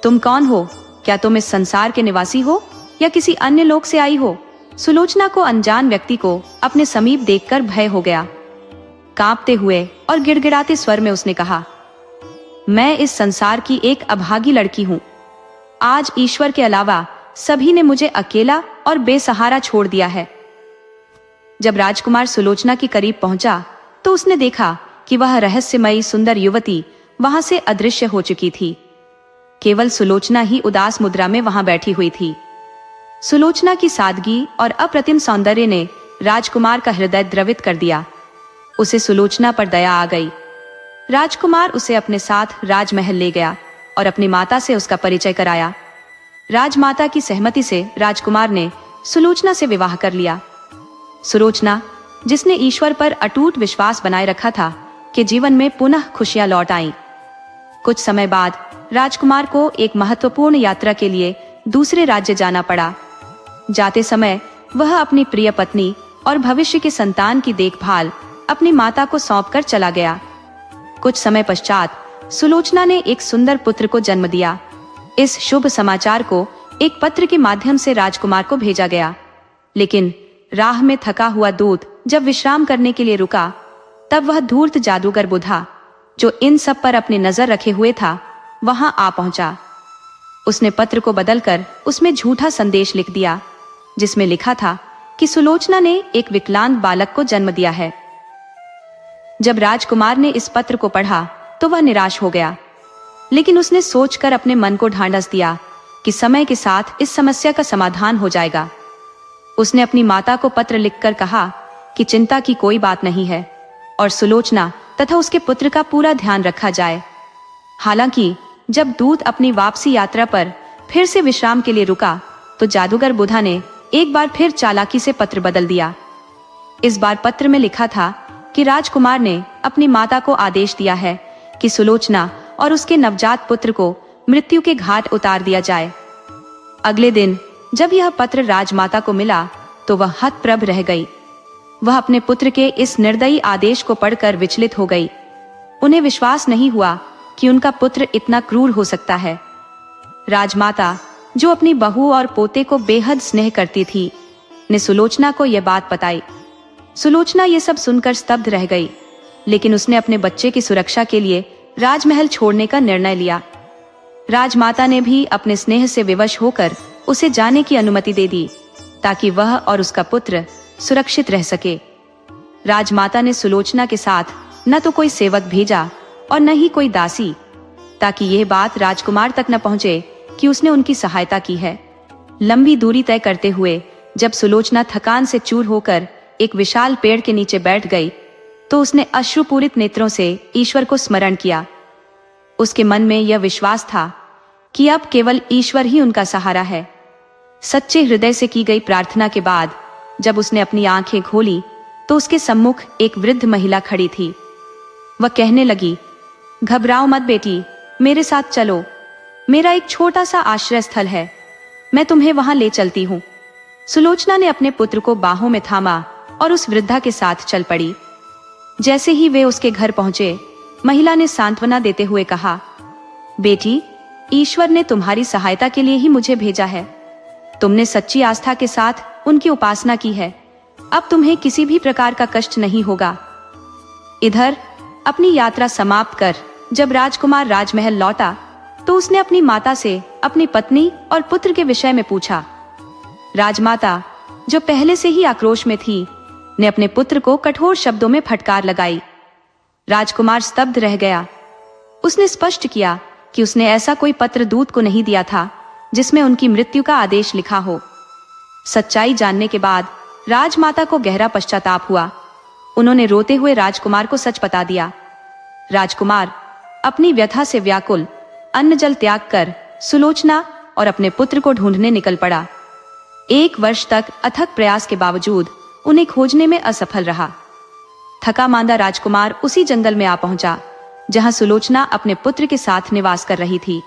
तुम कौन हो? क्या तुम इस संसार के निवासी हो या किसी अन्य लोक से आई हो? सुलोचना को अनजान व्यक्ति को अपने समीप देखकर भय हो गया। कांपते हुए और गिड़गिड़ाते स्वर में उसने कहा, मैं इस संसार की एक अभागी लड़की हूं। आज ईश्वर के अलावा सभी ने मुझे अकेला और बेसहारा छोड़ दिया है। जब राजकुमार सुलोचना के करीब पहुंचा तो उसने देखा कि वह रहस्यमयी सुंदर युवती वहां से अदृश्य हो चुकी थी। केवल सुलोचना ही उदास मुद्रा में वहां बैठी हुई थी। सुलोचना की सादगी और अप्रतिम सौंदर्य ने राजकुमार का हृदय द्रवित कर दिया। उसे सुलोचना पर दया आ गई। राजकुमार उसे अपने साथ राजमहल ले गया और अपनी माता से उसका परिचय कराया। राजमाता की सहमति से राजकुमार ने सुलोचना से विवाह कर लिया। सुलोचना, जिसने ईश्वर पर अटूट विश्वास बनाए रखा था, कि जीवन में पुनः खुशियां लौट आईं। कुछ समय बाद राजकुमार को एक महत्वपूर्ण यात्रा के लिए दूसरे राज्य जाना पड़ा। जाते समय वह अपनी प्रिय पत्नी और भविष्य के संतान की देखभाल अपनी माता को सौंपकर चला गया। कुछ समय पश्चात सुलोचना ने एक सुंदर पुत्र को जन्म दिया। इस शुभ समाचार को एक पत्र के माध्यम से राजकुमार को भेजा गया, लेकिन राह में थका हुआ दूत जब विश्राम करने के लिए रुका, तब वह धूर्त जादूगर बुधा, जो इन सब पर अपनी नजर रखे हुए था, वहां आ पहुंचा। उसने पत्र को बदलकर उसमें झूठा संदेश लिख दिया, जिसमें लिखा था कि सुलोचना ने एक विकलांग बालक को जन्म दिया है। जब राजकुमार ने इस पत्र को पढ़ा तो वह निराश हो गया, लेकिन उसने सोचकर अपने मन को ढांढस दिया कि समय के साथ इस समस्या का समाधान हो जाएगा। उसने अपनी माता को पत्र लिखकर कहा कि चिंता की कोई बात नहीं है और सुलोचना तथा उसके पुत्र का पूरा ध्यान रखा जाए। हालांकि जब दूत अपनी वापसी यात्रा पर फिर से विश्राम के लिए रुका तो जादूगर बुधा ने एक बार फिर चालाकी से पत्र बदल दिया। इस बार पत्र में लिखा था कि राजकुमार ने अपनी माता को आदेश दिया है कि सुलोचना और उसके नवजात पुत्र को मृत्यु के घाट उतार दिया जाए। अगले दिन जब यह पत्र राजमाता को मिला तो वह हतप्रभ रह गई। वह अपने पुत्र के इस निर्दयी आदेश को पढ़कर विचलित हो गई। उन्हें विश्वास नहीं हुआ कि उनका पुत्र इतना क्रूर हो सकता है। राजमाता, जो अपनी बहू और पोते को बेहद स्नेह करती थी, ने सुलोचना को यह बात बताई। सुलोचना ये सब सुनकर स्तब्ध रह गई, लेकिन उसने अपने बच्चे की सुरक्षा के लिए राजमहल छोड़ने का निर्णय लिया। राजमाता ने भी अपने स्नेह से विवश होकर उसे जाने की अनुमति दे दी, ताकि वह और उसका पुत्र सुरक्षित रह सके। राजमाता ने सुलोचना के साथ न तो कोई सेवक भेजा और न ही कोई दासी, ताकि यह बात राजकुमार तक न पहुंचे कि उसने उनकी सहायता की है। लंबी दूरी तय करते हुए जब सुलोचना थकान से चूर होकर एक विशाल पेड़ के नीचे बैठ गई तो उसने अश्रुपूरित नेत्रों से ईश्वर को स्मरण किया। उसके मन में यह विश्वास था कि अब केवल ईश्वर ही उनका सहारा है। सच्चे हृदय से की गई प्रार्थना के बाद जब उसने अपनी आंखें खोली तो उसके सम्मुख एक वृद्ध महिला खड़ी थी। वह कहने लगी, घबराओ मत बेटी, मेरे साथ चलो। मेरा एक छोटा सा आश्रय स्थल है, मैं तुम्हें वहां ले चलती हूँ। सुलोचना ने अपने पुत्र को बाहों में थामा और उस वृद्धा के साथ चल पड़ी। जैसे ही वे उसके घर पहुंचे, महिला ने सांत्वना देते हुए कहा, बेटी, ईश्वर ने तुम्हारी सहायता के लिए ही मुझे भेजा है। तुमने सच्ची आस्था के साथ उनकी उपासना की है, अब तुम्हें किसी भी प्रकार का कष्ट नहीं होगा। इधर अपनी यात्रा समाप्त कर जब राजकुमार राजमहल लौटा तो उसने अपनी माता से अपनी पत्नी और पुत्र के विषय में पूछा। राजमाता, जो पहले से ही आक्रोश में थी, ने अपने पुत्र को कठोर शब्दों में फटकार लगाई। राजकुमार स्तब्ध रह गया। उसने स्पष्ट किया कि उसने ऐसा कोई पत्र दूत को नहीं दिया था जिसमें उनकी मृत्यु का आदेश लिखा हो। सच्चाई जानने के बाद राजमाता को गहरा पश्चाताप हुआ। उन्होंने रोते हुए राजकुमार को सच बता दिया। राजकुमार अपनी व्यथा से व्याकुल अन्न जल त्याग कर सुलोचना और अपने पुत्र को ढूंढने निकल पड़ा। 1 वर्ष तक अथक प्रयास के बावजूद उन्हें खोजने में असफल रहा। थका मांदा राजकुमार उसी जंगल में आ पहुंचा जहां सुलोचना अपने पुत्र के साथ निवास कर रही थी।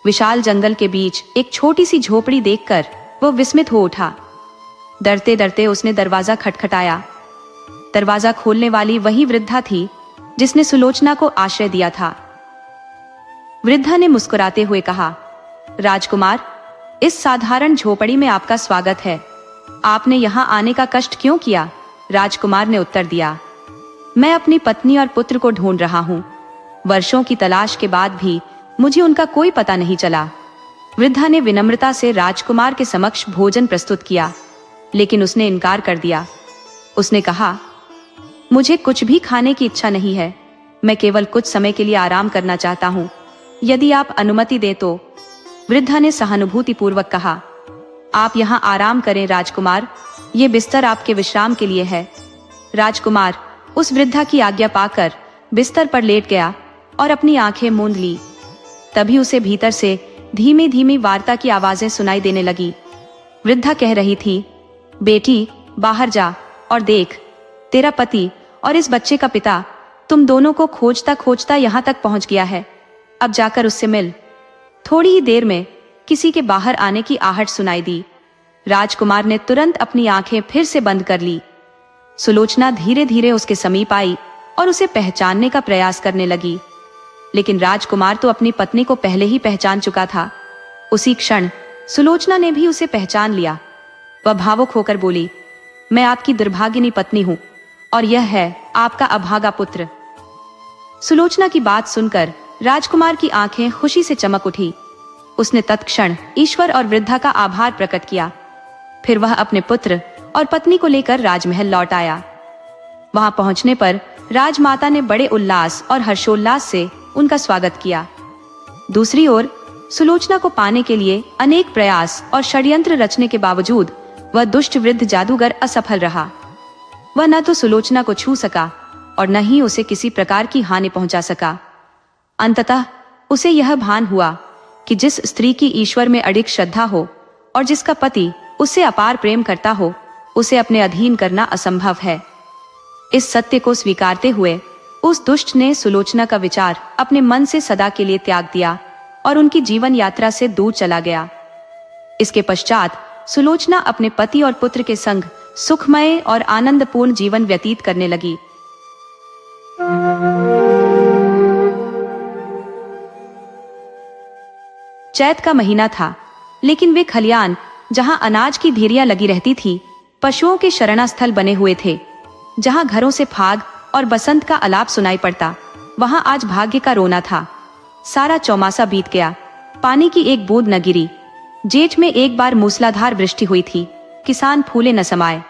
विशाल जंगल के बीच एक छोटी सी झोपड़ी देखकर वह विस्मित हो उठा। डरते डरते उसने दरवाजा खटखटाया। दरवाजा खोलने वाली वही वृद्धा थी जिसने सुलोचना को आश्रय दिया था। वृद्धा ने मुस्कुराते हुए कहा, राजकुमार, इस साधारण झोपड़ी में आपका स्वागत है। आपने यहाँ आने का कष्ट क्यों किया? राजकुमार ने उत्तर दिया, मैं अपनी पत्नी और पुत्र को ढूंढ रहा हूँ। वर्षों की तलाश के बाद भी मुझे उनका कोई पता नहीं चला। वृद्धा ने विनम्रता से राजकुमार के समक्ष भोजन प्रस्तुत किया, लेकिन उसने इनकार कर दिया। उसने कहा, मुझे कुछ भी खाने की इच्छा नहीं है। मैं केवल कुछ समय के लिए आराम करना चाहता हूँ। यदि आप अनुमति दें तो। वृद्धा ने सहानुभूतिपूर्वक कहा, आप यहाँ आराम करें राजकुमार, ये बिस्तर आपके विश्राम के लिए है। राजकुमार उस वृद्धा की आज्ञा पाकर बिस्तर पर लेट गया और अपनी आंखें मूंद ली। तभी उसे भीतर से धीमी धीमी वार्ता की आवाजें सुनाई देने लगी। वृद्धा कह रही थी, बेटी, बाहर जा और देख, तेरा पति और इस बच्चे का पिता तुम दोनों को खोजता खोजता यहाँ तक पहुँच गया है। अब जाकर उससे मिल। थोड़ी ही देर में किसी के बाहर आने की आहट सुनाई दी। राजकुमार ने तुरंत अपनी आंखें फिर से बंद कर ली। सुलोचना धीरे धीरे उसके समीप आई और उसे पहचानने का प्रयास करने लगी, लेकिन राजकुमार तो अपनी पत्नी को पहले ही पहचान चुका था। उसी क्षण सुलोचना ने भी उसे पहचान लिया। वह भावुक होकर बोली, मैं आपकी दुर्भागिनी पत्नी हूँ और यह है आपका अभागा पुत्र। सुलोचना की बात सुनकर राजकुमार की आंखें खुशी से चमक उठी। उसने तत्क्षण ईश्वर और वृद्धा का आभार प्रकट किया। फिर वह अपने पुत्र और पत्नी को लेकर राजमहल लौट आया। वहां पहुंचने पर राजमाता ने बड़े उल्लास और हर्षोल्लास से उनका स्वागत किया। दूसरी ओर सुलोचना को पाने के लिए अनेक प्रयास और षड्यंत्र रचने के बावजूद वह दुष्ट वृद्ध जादूगर असफल रहा। वह न तो सुलोचना को छू सका और न ही उसे किसी प्रकार की हानि पहुंचा सका। अंततः उसे यह भान हुआ कि जिस स्त्री की ईश्वर में अडिग श्रद्धा हो और जिसका पति उससे अपार प्रेम करता हो, उसे अपने अधीन करना असंभव है। इस सत्य को स्वीकारते हुए उस दुष्ट ने सुलोचना का विचार अपने मन से सदा के लिए त्याग दिया और उनकी जीवन यात्रा से दूर चला गया। इसके पश्चात सुलोचना अपने पति और पुत्र के संग सुखमय और आनंदपूर्ण जीवन व्यतीत करने लगी। चैत का महीना था, लेकिन वे खलियान जहां अनाज की ढेरियां लगी रहती थी, पशुओं के शरणा स्थल बने हुए थे। जहां घरों से फाग और बसंत का आलाप सुनाई पड़ता, वहां आज भाग्य का रोना था। सारा चौमासा बीत गया, पानी की एक बूंद न गिरी। जेठ में एक बार मूसलाधार वृष्टि हुई थी। किसान फूले न समाये।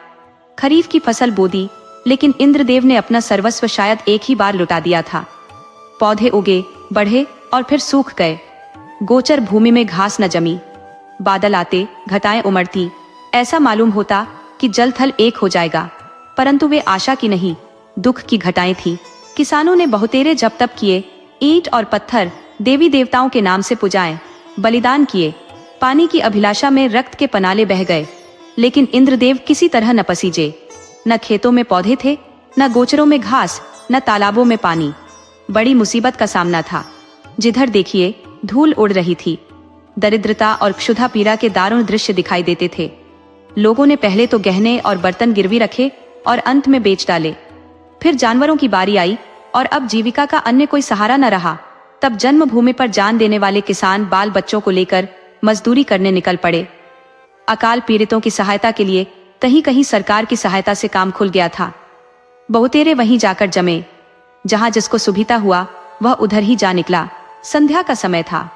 खरीफ की फसल बो दी, लेकिन इंद्रदेव ने अपना सर्वस्व शायद एक ही बार लुटा दिया था। पौधे उगे, बढ़े और फिर सूख गए। गोचर भूमि में घास न जमी। बादल आते, घटाएं उमड़ती, ऐसा मालूम होता कि जल थल एक हो जाएगा, परंतु वे आशा की नहीं, दुख की घटाएं थी। किसानों ने बहुतेरे जप तप किए, ईंट और पत्थर देवी देवताओं के नाम से पुजाएं, बलिदान किए। पानी की अभिलाषा में रक्त के पनाले बह गए, लेकिन इंद्रदेव किसी तरह न पसीजे। न खेतों में पौधे थे, न गोचरों में घास, न तालाबों में पानी। बड़ी मुसीबत का सामना था। जिधर देखिए धूल उड़ रही थी। दरिद्रता और क्षुधा पीड़ा के दारुण दृश्य दिखाई देते थे। लोगों ने पहले तो गहने और बर्तन गिरवी रखे और अंत में बेच डाले। फिर जानवरों की बारी आई और अब जीविका का अन्य कोई सहारा न रहा। तब जन्मभूमि पर जान देने वाले किसान बाल बच्चों को लेकर मजदूरी करने निकल पड़े। अकाल पीड़ितों की सहायता के लिए कहीं कहीं सरकार की सहायता से काम खुल गया था। बहुतेरे वहीं जाकर जमे। जहां जिसको सुविधा हुआ वह उधर ही जा निकला। संध्या का समय था।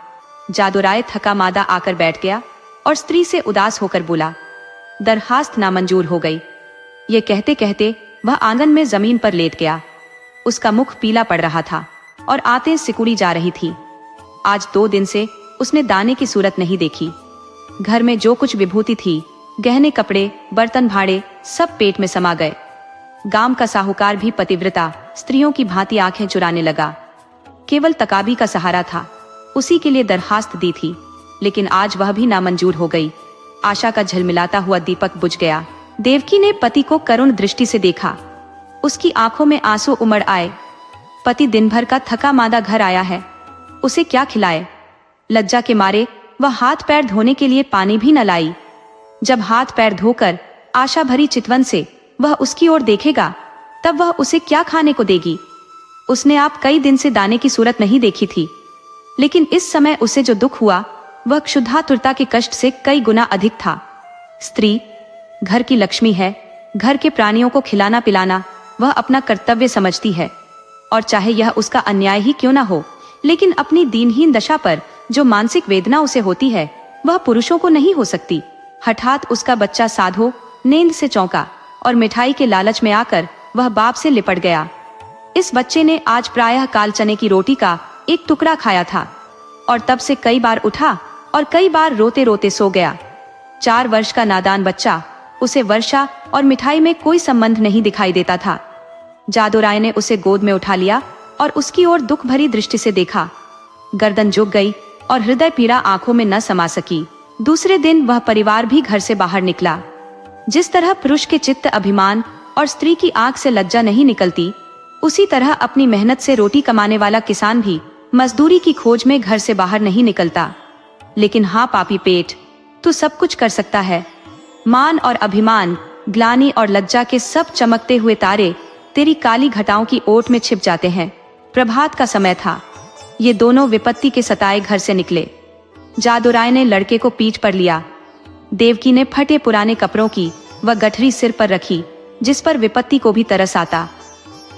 जादूराय थका मादा आकर बैठ गया और स्त्री से उदास होकर बोला, दरखास्त नामंजूर हो गई। ये कहते कहते वह आंगन में जमीन पर लेट गया। उसका मुख पीला पड़ रहा था और आंतें सिकुड़ी जा रही थी। आज 2 दिन से उसने दाने की सूरत नहीं देखी। घर में जो कुछ विभूति थी, गहने, कपड़े, बर्तन भाड़े, सब पेट में समा गए। गांव का साहूकार भी पतिव्रता स्त्रियों की भांति आंखें चुराने लगा। केवल तकाबी का सहारा था, उसी के लिए दरखास्त दी थी, लेकिन आज वह भी नामंजूर हो गई। आशा का झलमिलाता हुआ दीपक बुझ गया। देवकी ने पति को करुण दृष्टि से देखा। उसकी आंखों में आंसू उमड़ आए। पति दिन भर का थका मांदा घर आया है, उसे क्या खिलाए? लज्जा के मारे वह हाथ पैर धोने के लिए पानी भी न लाई। जब हाथ पैर धोकर आशा भरी चितवन से वह उसकी ओर देखेगा, तब वह उसे क्या खाने को देगी? उसने आप कई दिन से दाने की सूरत नहीं देखी थी, लेकिन इस समय उसे जो दुख हुआ वह क्षुधातुरता के कष्ट से कई गुना अधिक था। स्त्री घर की लक्ष्मी है, घर के प्राणियों को खिलाना पिलाना वह अपना कर्तव्य समझती है, और चाहे यह उसका अन्याय ही क्यों ना हो, लेकिन अपनी दीनहीन दशा पर जो मानसिक वेदना उसे होती है वह पुरुषों को नहीं हो सकती। हठात उसका बच्चा साधो नींद से चौंका और मिठाई के लालच में आकर वह बाप से लिपट गया। इस बच्चे ने आज प्रायः काल चने की रोटी का एक टुकड़ा खाया था और तब से कई बार उठा और कई बार रोते रोते सो गया। 4 वर्ष का नादान बच्चा, उसे वर्षा और मिठाई में कोई संबंध नहीं दिखाई देता था। जादू राय ने उसे गोद में उठा लिया और उसकी ओर दुख भरी दृष्टि से देखा। गर्दन झुक गई और हृदय पीड़ा आंखों में न समा सकी। दूसरे दिन वह परिवार भी घर से बाहर निकला। जिस तरह पुरुष के चित्त अभिमान और स्त्री की आंख से लज्जा नहीं निकलती, उसी तरह अपनी मेहनत से रोटी कमाने वाला किसान भी मजदूरी की खोज में घर से बाहर नहीं निकलता। लेकिन हाँ पापी पेट, तू सब कुछ कर सकता है। मान और अभिमान, ग्लानि और लज्जा के सब चमकते हुए तारे तेरी काली घटाओं की ओट में छिप जाते हैं। प्रभात का समय था। ये दोनों विपत्ति के सताए घर से निकले। जादू राय ने लड़के को पीठ पर लिया। देवकी ने फटे पुराने कपड़ों की वह गठरी सिर पर रखी, जिस पर विपत्ति को भी तरस आता।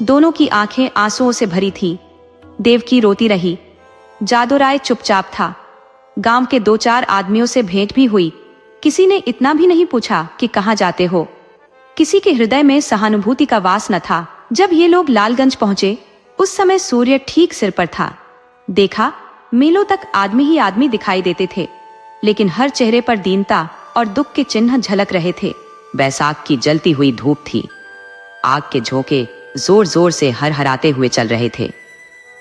दोनों की आंखें आंसुओं से भरी थी। देवकी रोती रही, जादू राय चुपचाप था। गांव के 2-4 आदमियों से भेंट भी हुई, किसी ने इतना भी नहीं पूछा कि कहाँ जाते हो। किसी के हृदय में सहानुभूति का वास न था। जब ये लोग लालगंज पहुंचे, उस समय सूर्य ठीक सिर पर था। देखा, मीलों तक आदमी ही आदमी दिखाई देते थे, लेकिन हर चेहरे पर दीनता और दुख के चिन्ह झलक रहे थे। बैसाख की जलती हुई धूप थी। आग के झोंके जोर जोर से हरहराते हुए चल रहे थे।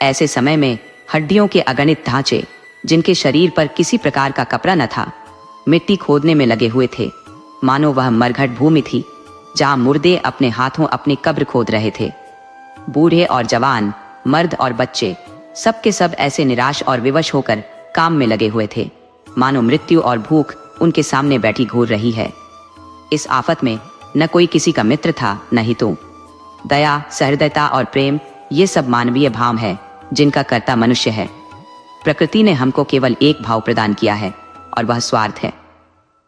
ऐसे समय में हड्डियों के अगणित ढांचे, जिनके शरीर पर किसी प्रकार का कपड़ा न था, मिट्टी खोदने में लगे हुए थे। मानो वह मरघट भूमि थी, जहां मुर्दे अपने हाथों अपनी कब्र खोद रहे थे। बूढ़े और जवान, मर्द और बच्चे, सब के सब ऐसे निराश और विवश होकर काम में लगे हुए थे, मानो मृत्यु और भूख उनके सामने बैठी घूर रही है। इस आफत में न कोई किसी का मित्र था, न ही तो। दया, सहृदयता और प्रेम, ये सब मानवीय भाव है, जिनका कर्ता मनुष्य है। प्रकृति ने हमको केवल एक भाव प्रदान किया है, और वह स्वार्थ है।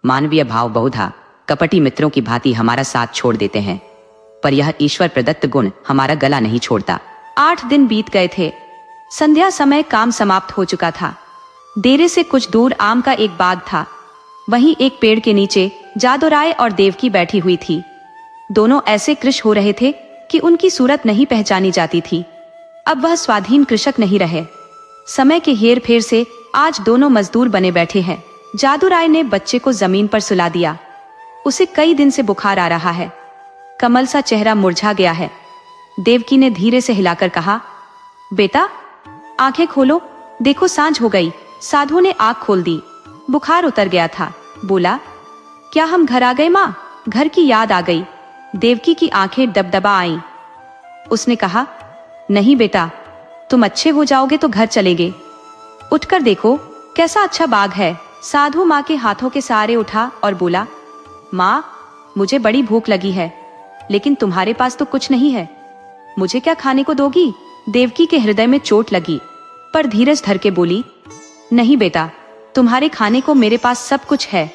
मानवीय भाव बहुधा कपटी मित्रों की भांति हमारा साथ छोड़ देते हैं, पर यह ईश्वर प्रदत्त गुण हमारा गला नहीं छोड़ता। 8 दिन बीत गए थे। संध्या समय काम समाप्त हो चुका था। डेरे से कुछ दूर आम का एक बाग था। वहीं एक पेड़ के नीचे जादू राय और देवकी बैठी हुई थी। दोनों ऐसे कृश हो रहे थे कि उनकी सूरत नहीं पहचानी जाती थी। अब वह स्वाधीन कृषक नहीं रहे। समय के हेर फेर से आज दोनों मजदूर बने बैठे हैं। जादू राय ने बच्चे को जमीन पर सुला दिया। उसे कई दिन से बुखार आ रहा है। कमल सा चेहरा मुरझा गया है। देवकी ने धीरे से हिलाकर कहा, बेटा आंखें खोलो, देखो सांझ हो गई। साधु ने आंख खोल दी। बुखार उतर गया था। बोला, क्या हम घर आ गए माँ? घर की याद आ गई। देवकी की आंखें डबडबा आईं। उसने कहा, नहीं बेटा, तुम अच्छे हो जाओगे तो घर चलेंगे। उठकर देखो कैसा अच्छा बाग है। साधु माँ के हाथों के सहारे उठा और बोला, माँ मुझे बड़ी भूख लगी है, लेकिन तुम्हारे पास तो कुछ नहीं है। मुझे क्या खाने को दोगी? देवकी के हृदय में चोट लगी, पर धीरज धर के बोली, नहीं बेटा, तुम्हारे खाने को मेरे पास सब कुछ है।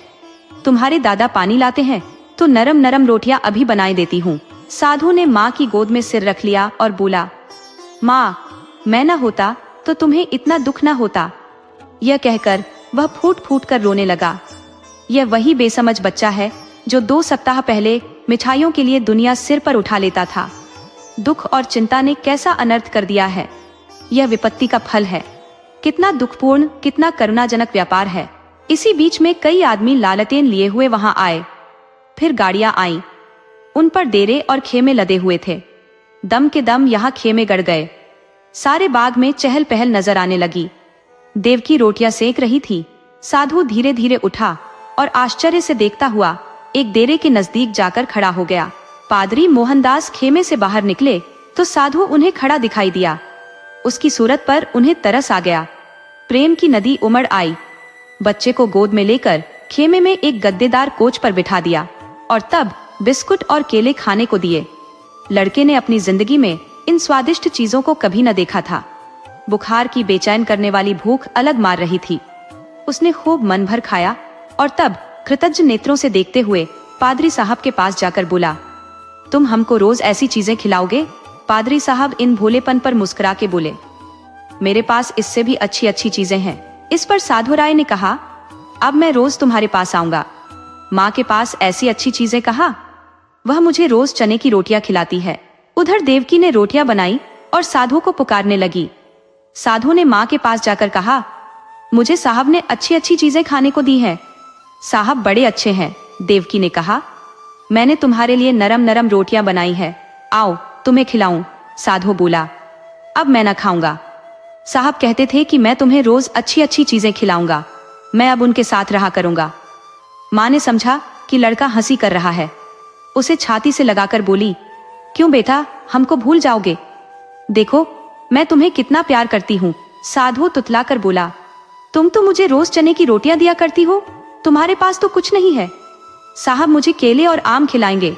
तुम्हारे दादा पानी लाते हैं तो नरम नरम रोटियां अभी बनाए देती हूँ। साधु ने माँ की गोद में सिर रख लिया और बोला, माँ मैं न होता तो तुम्हें इतना दुख न होता। यह कहकर वह फूट फूट कर रोने लगा। यह वही बेसमझ बच्चा है जो 2 सप्ताह पहले मिठाइयों के लिए दुनिया सिर पर उठा लेता था। दुख और चिंता ने कैसा अनर्थ कर दिया है। यह विपत्ति का फल है। कितना दुखपूर्ण, कितना करुणाजनक व्यापार है। इसी बीच में कई आदमी लालटेन लिए हुए वहां आए। फिर गाड़ियां आईं। उन पर डेरे और खेमे लदे हुए थे। दम के दम यहाँ खेमे गड़ गए। सारे बाग में चहल पहल नजर आने लगी। देवकी रोटियां सेक रही थी। साधु धीरे धीरे उठा और आश्चर्य से देखता हुआ एक डेरे के नजदीक जाकर खड़ा हो गया। पादरी मोहनदास खेमे से बाहर निकले तो साधु उन्हें खड़ा दिखाई दिया। उसकी सूरत पर उन्हें तरस आ गया। प्रेम की नदी उमड़ आई। बच्चे को गोद में लेकर खेमे में एक गद्देदार कोच पर बिठा दिया और तब बिस्कुट और केले खाने को दिए। लड़के ने अपनी जिंदगी में इन स्वादिष्ट चीजों को कभी न देखा था। बुखार की बेचैन करने वाली भूख अलग मार रही थी। उसने खूब मन भर खाया और तब कृतज्ञ नेत्रों से देखते हुए पादरी साहब के पास जाकर बोला, तुम हमको रोज ऐसी चीजें खिलाओगे? पादरी साहब इन भोलेपन पर मुस्कुरा के बोले, मेरे पास इससे भी अच्छी अच्छी चीजें हैं। इस पर साधु राय ने कहा, अब मैं रोज तुम्हारे पास आऊंगा। माँ के पास ऐसी अच्छी चीजें कहा? वह मुझे रोज चने की रोटियां खिलाती है। उधर देवकी ने रोटियां बनाई और साधु को पुकारने लगी। साधु ने माँ के पास जाकर कहा, मुझे साहब ने अच्छी अच्छी चीजें खाने को दी हैं। साहब बड़े अच्छे हैं। देवकी ने कहा, मैंने तुम्हारे लिए नरम नरम रोटियां बनाई है, आओ तुम्हें खिलाऊं। साधु बोला, अब मैं न खाऊंगा। साहब कहते थे कि मैं तुम्हें रोज अच्छी अच्छी चीजें खिलाऊंगा, मैं अब उनके साथ रहा करूंगा। माँ ने समझा कि लड़का हंसी कर रहा है। उसे छाती से लगाकर बोली, क्यों बेटा, हमको भूल जाओगे? देखो मैं तुम्हें कितना प्यार करती हूँ। साधु तुतला कर बोला, तुम तो मुझे रोज चने की रोटियां दिया करती हो, तुम्हारे पास तो कुछ नहीं है। साहब मुझे केले और आम खिलाएंगे।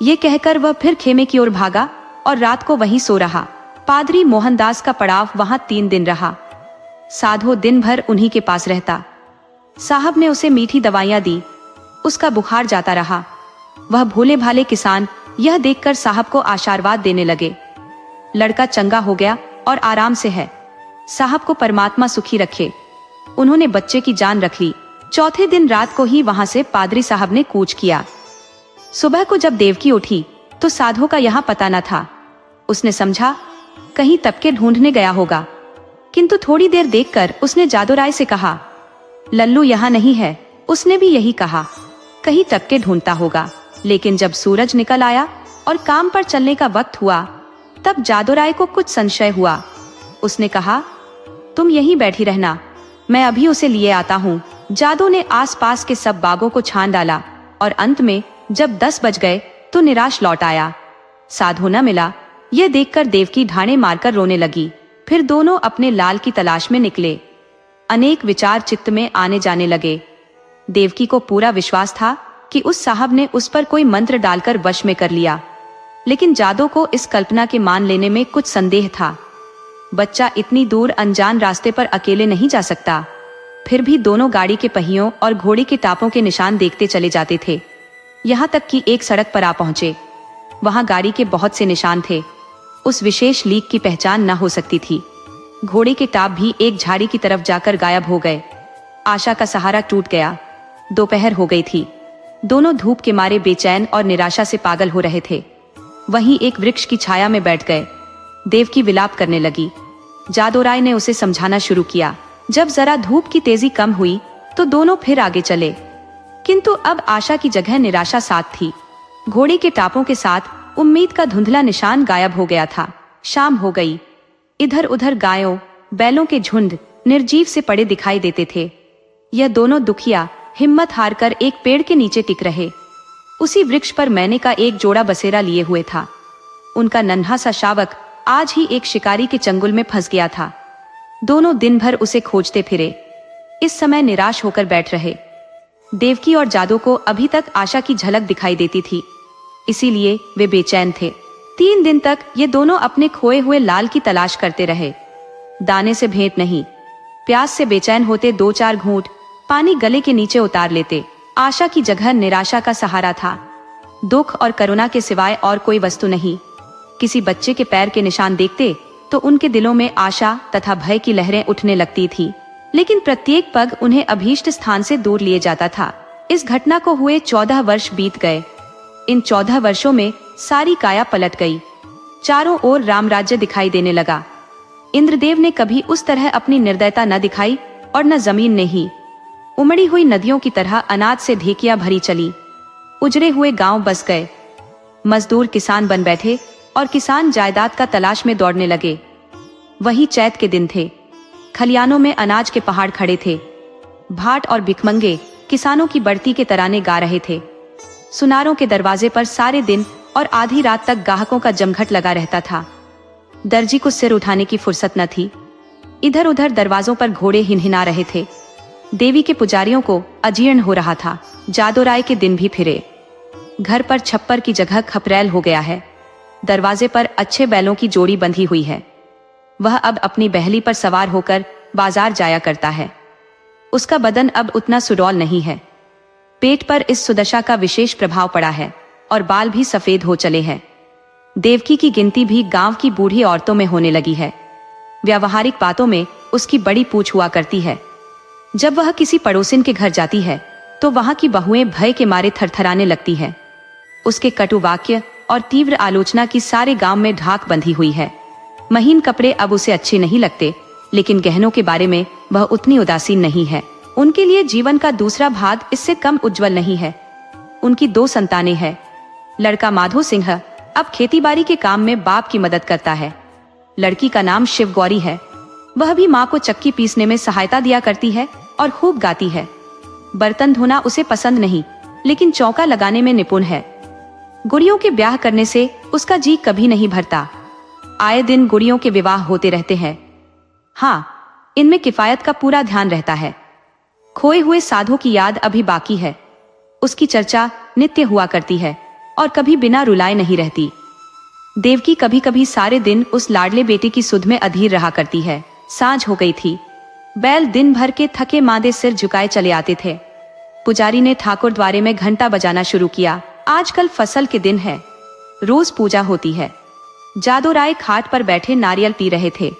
ये कहकर वह फिर खेमे की ओर भागा और रात को वहीं सो रहा। पादरी मोहनदास का पड़ाव वहां 3 दिन रहा। साधु दिन भर उन्हीं के पास रहता। साहब ने उसे मीठी दवाइयां दी। उसका बुखार जाता रहा। वह भोले भाले किसान यह देखकर साहब को आशीर्वाद देने लगे। लड़का चंगा हो गया और आराम से है। साहब को परमात्मा सुखी रखे। उन्होंने बच्चे की जान रख ली। चौथे दिन रात को ही वहां से पादरी साहब ने कूच किया। सुबह को जब देवकी उठी तो साधु का यहाँ पता न था। उसने समझा कहीं तबके ढूंढने गया होगा, किंतु थोड़ी देर देखकर उसने जादूराय से कहा, लल्लू यहाँ नहीं है। उसने भी यही कहा, कहीं तबके ढूंढता होगा। लेकिन जब सूरज निकल आया और काम पर चलने का वक्त हुआ तब जादूराय को कुछ संशय हुआ। उसने कहा, तुम यहीं बैठी रहना, मैं अभी उसे लिए आता हूँ। जादू ने आसपास के सब बागों को छान डाला और अंत में जब 10 बज गए तो निराश लौट आया। साधु न मिला। यह देखकर देवकी ढाणे मारकर रोने लगी। फिर दोनों अपने लाल की तलाश में निकले। अनेक विचार चित्त में आने जाने लगे। देवकी को पूरा विश्वास था कि उस साहब ने उस पर कोई मंत्र डालकर वश में कर लिया, लेकिन जादू को इस कल्पना के मान लेने में कुछ संदेह था। बच्चा इतनी दूर अनजान रास्ते पर अकेले नहीं जा सकता। फिर भी दोनों गाड़ी के पहियों और घोड़े के टापों के निशान देखते चले जाते थे। यहाँ तक कि एक सड़क पर आ पहुंचे। वहां गाड़ी के बहुत से निशान थे। उस विशेष लीक की पहचान न हो सकती थी। घोड़े के टाप भी एक झाड़ी की तरफ जाकर गायब हो गए। आशा का सहारा टूट गया। दोपहर हो गई थी। दोनों धूप के मारे बेचैन और निराशा से पागल हो रहे थे। वहीं एक वृक्ष की छाया में बैठ गए। देवकी विलाप करने लगी। जादूराय ने उसे समझाना शुरू किया। जब जरा धूप की तेजी कम हुई तो दोनों फिर आगे चले, किंतु अब आशा की जगह निराशा साथ थी। घोड़े के टापों के साथ उम्मीद का धुंधला निशान गायब हो गया था। शाम हो गई। इधर उधर गायों बैलों के झुंड निर्जीव से पड़े दिखाई देते थे। यह दोनों दुखिया हिम्मत हारकर एक पेड़ के नीचे टिक रहे। उसी वृक्ष पर मैने का एक जोड़ा बसेरा लिए हुए था। उनका नन्हा सा शावक आज ही एक शिकारी के चंगुल में फंस गया था। दोनों दिन भर उसे खोजते फिरे। इस समय निराश होकर बैठ रहे। देवकी और जादू को अभी तक आशा की झलक दिखाई देती थी, इसीलिए वे बेचैन थे। 3 दिन तक ये दोनों अपने खोए हुए लाल की तलाश करते रहे। दाने से भेंट नहीं। प्यास से बेचैन होते 2-4 घूंट पानी गले के नीचे उतार लेते। आशा की जगह निराशा का सहारा था। दुख और करुणा के सिवाय और कोई वस्तु नहीं। किसी बच्चे के पैर के निशान देखते तो उनके दिलों में आशा तथा भय की लहरें उठने लगती थी, लेकिन प्रत्येक पग उन्हें अभीष्ट स्थान से दूर लिए जाता था। इस घटना को हुए 14 वर्ष बीत गए। इन 14 वर्षों में सारी काया पलट गई। चारों ओर रामराज्य दिखाई देने लगा। इंद्रदेव ने कभी उस तरह अपनी निर्दयता न दिखाई और न जमीन ने ही। उमड़ी हुई नदियों की तरह अनाज से ढेकियां भरी चली। उजड़े हुए गांव बस गए। मजदूर किसान बन बैठे और किसान जायदाद का तलाश में दौड़ने लगे। वही चैत के दिन थे। खलियानों में अनाज के पहाड़ खड़े थे। भाट और भिखमंगे किसानों की बढ़ती के तराने गा रहे थे। सुनारों के दरवाजे पर सारे दिन और आधी रात तक ग्राहकों का जमघट लगा रहता था। दर्जी को सिर उठाने की फुर्सत न थी। इधर उधर दरवाजों पर घोड़े हिनहिना रहे थे। देवी के पुजारियों को अजीर्ण हो रहा था। जादोराय के दिन भी फिरे। घर पर छप्पर की जगह खपरैल हो गया है। दरवाजे पर अच्छे बैलों की जोड़ी बंधी हुई है। वह अब अपनी बहली पर सवार होकर बाजार जाया करता है। उसका बदन अब उतना सुडौल नहीं है। पेट पर इस सुदशा का विशेष प्रभाव पड़ा है और बाल भी सफेद हो चले हैं। देवकी की गिनती भी गांव की बूढ़ी औरतों में होने लगी है। व्यावहारिक बातों में उसकी बड़ी पूछ हुआ करती है। जब वह किसी पड़ोसिन के घर जाती है तो वहां की बहुएं भय के मारे थरथराने लगती है। उसके कटु वाक्य और तीव्र आलोचना की सारे गांव में ढाक बंधी हुई है। महीन कपड़े अब उसे अच्छे नहीं लगते, लेकिन गहनों के बारे में वह उतनी उदासीन नहीं है। उनके लिए जीवन का दूसरा भाग इससे कम उज्जवल नहीं है। उनकी 2 संतानें हैं। लड़का माधो सिंह अब खेतीबाड़ी के काम में बाप की मदद करता है। लड़की का नाम शिव गौरी है। वह भी माँ को चक्की पीसने में सहायता दिया करती है और खूब गाती है। बर्तन धोना उसे पसंद नहीं, लेकिन चौका लगाने में निपुण है। गुड़ियों के ब्याह करने से उसका जी कभी नहीं भरता। आए दिन गुड़ियों के विवाह होते रहते हैं। हाँ, इनमें किफायत का पूरा ध्यान रहता है। खोए हुए साधु की याद अभी बाकी है। उसकी चर्चा नित्य हुआ करती है और कभी बिना रुलाए नहीं रहती। देवकी कभी कभी सारे दिन उस लाडले बेटे की सुध में अधीर रहा करती है। सांझ हो गई थी। बैल दिन भर के थके मांदे सिर झुकाए चले आते थे। पुजारी ने ठाकुर द्वारे में घंटा बजाना शुरू किया। आजकल फसल के दिन है, रोज पूजा होती है। जादोराय खाट पर बैठे नारियल पी रहे थे।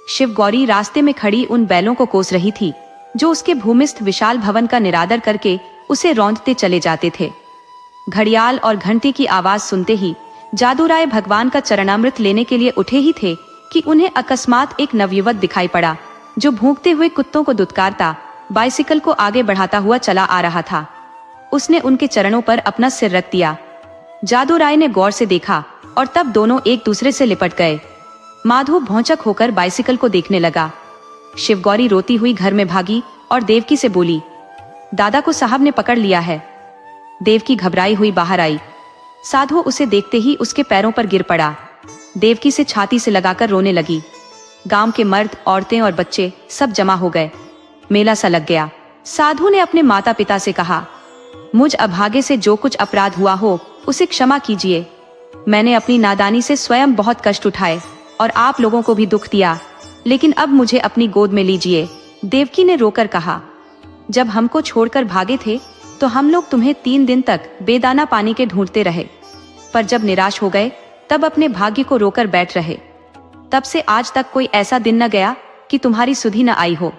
शिव गौरी रास्ते में खड़ी उन बैलों को कोस रही थी जो उसके भूमिस्थ विशाल भवन का निरादर करके उसे रौंदते चले जाते थे। घड़ियाल और घंटे की आवाज सुनते ही जादूराय भगवान का चरणामृत लेने के लिए उठे ही थे कि उन्हें अकस्मात एक नवयुवक दिखाई पड़ा जो भूखते हुए कुत्तों को दुत्कारता बाइसिकल को आगे बढ़ाता हुआ चला आ रहा था। उसने उनके चरणों पर अपना सिर रख दिया। जादूराय ने गौर से देखा और तब दोनों एक दूसरे से लिपट गए। माधो भौंचक होकर बाइसिकल को देखने लगा। शिवगौरी रोती हुई घर में भागी और देवकी से बोली, दादा को साहब ने पकड़ लिया है। देवकी घबराई हुई बाहर आई। साधु उसे देखते ही उसके पैरों पर गिर पड़ा। देवकी से छाती से लगाकर रोने लगी। गांव के मर्द, औरतें और बच्चे सब जमा हो गए। मेला सा लग गया। साधु ने अपने माता पिता से कहा, मुझ अभागे से जो कुछ अपराध हुआ हो उसे क्षमा कीजिए। मैंने अपनी नादानी से स्वयं बहुत कष्ट उठाए और आप लोगों को भी दुख दिया, लेकिन अब मुझे अपनी गोद में लीजिए। देवकी ने रोकर कहा, जब हमको छोड़कर भागे थे तो हम लोग तुम्हें 3 दिन तक बेदाना पानी के ढूंढते रहे, पर जब निराश हो गए तब अपने भाग्य को रोकर बैठ रहे। तब से आज तक कोई ऐसा दिन न गया कि तुम्हारी सुधि न आई हो।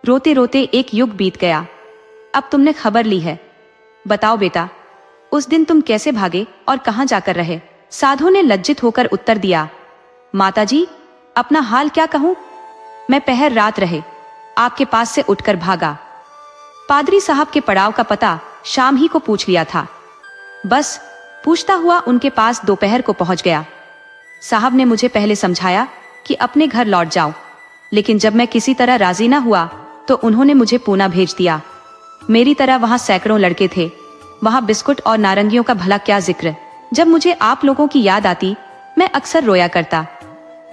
रोते रोते एक युग बीत गया। अब तुमने खबर ली है। बताओ बेटा, उस दिन तुम कैसे भागे और कहां जाकर रहे? साधु ने लज्जित होकर उत्तर दिया, माताजी, अपना हाल क्या कहूं? मैं पहर रात रहे आपके पास से उठकर भागा। पादरी साहब के पड़ाव का पता शाम ही को पूछ लिया था। बस पूछता हुआ उनके पास दोपहर को पहुंच गया। साहब ने मुझे पहले समझाया कि अपने घर लौट जाओ, लेकिन जब मैं किसी तरह राजी ना हुआ तो उन्होंने मुझे पूना भेज दिया। मेरी तरह वहां सैकड़ों लड़के थे। वहां बिस्कुट और नारंगियों का भला क्या जिक्र। जब मुझे आप लोगों की याद आती मैं अक्सर रोया करता,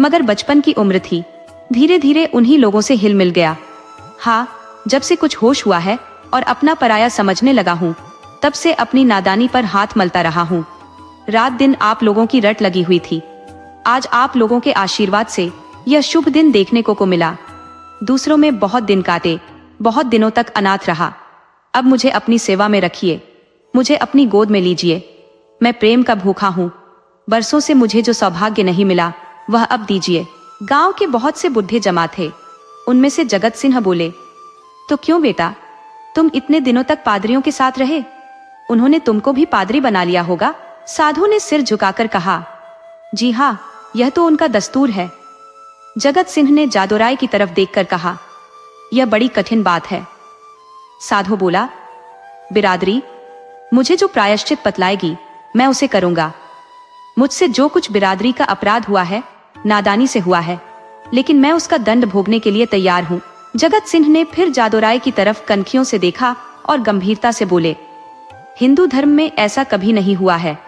मगर बचपन की उम्र थी। धीरे धीरे उन्हीं लोगों से हिल मिल गया। हाँ, जब से कुछ होश हुआ है और अपना पराया समझने लगा हूँ, तब से अपनी नादानी पर हाथ मलता रहा हूँ। रात दिन आप लोगों की रट लगी हुई थी। आज आप लोगों के आशीर्वाद से यह शुभ दिन देखने को मिला। दूसरों में बहुत दिन काटे, बहुत दिनों तक अनाथ रहा। अब मुझे अपनी सेवा में रखिए, मुझे अपनी गोद में लीजिए। मैं प्रेम का भूखा हूँ। बरसों से मुझे जो सौभाग्य नहीं मिला वह अब दीजिए। गांव के बहुत से बुढ़े जमा थे। उनमें से जगत सिंह बोले, तो क्यों बेटा, तुम इतने दिनों तक पादरियों के साथ रहे? उन्होंने तुमको भी पादरी बना लिया होगा? साधु ने सिर झुकाकर कहा, जी हाँ, यह तो उनका दस्तूर है। जगत सिंह ने जादूराय की तरफ देखकर कहा, यह बड़ी कठिन बात है। साधु बोला, बिरादरी, मुझे जो प्रायश्चित बतलाएगी मैं उसे करूंगा। मुझसे जो कुछ बिरादरी का अपराध हुआ है नादानी से हुआ है, लेकिन मैं उसका दंड भोगने के लिए तैयार हूँ। जगत सिंह ने फिर जादूराय की तरफ कनखियों से देखा और गंभीरता से बोले, हिंदू धर्म में ऐसा कभी नहीं हुआ है।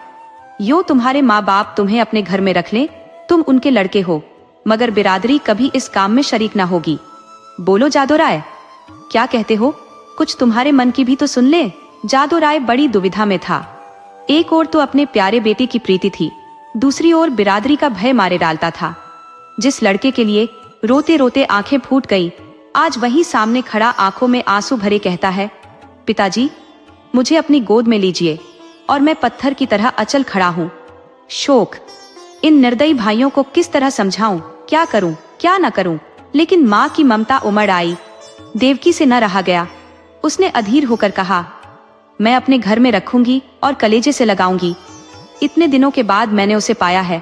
यो तुम्हारे माँ बाप तुम्हें अपने घर में रख लें, तुम उनके लड़के हो, मगर बिरादरी कभी इस काम में शरीक ना होगी। बोलो जादूराय, क्या कहते हो? कुछ तुम्हारे मन की भी तो सुन ले। जादूराय बड़ी दुविधा में था। एक ओर तो अपने प्यारे बेटे की प्रीति थी, दूसरी ओर बिरादरी का भय मारे डालता था। जिस लड़के के लिए रोते रोते आंखें फूट गई, आज वहीं सामने खड़ा आंखों में आंसू भरे कहता है, पिताजी मुझे अपनी गोद में लीजिए, और मैं पत्थर की तरह अचल खड़ा हूँ। शोक, इन निर्दयी भाइयों को किस तरह समझाऊं, क्या करूं, क्या न करूं। लेकिन माँ की ममता उमड़ आई। देवकी से न रहा गया। उसने अधीर होकर कहा, मैं अपने घर में रखूंगी और कलेजे से लगाऊंगी। इतने दिनों के बाद मैंने उसे पाया है,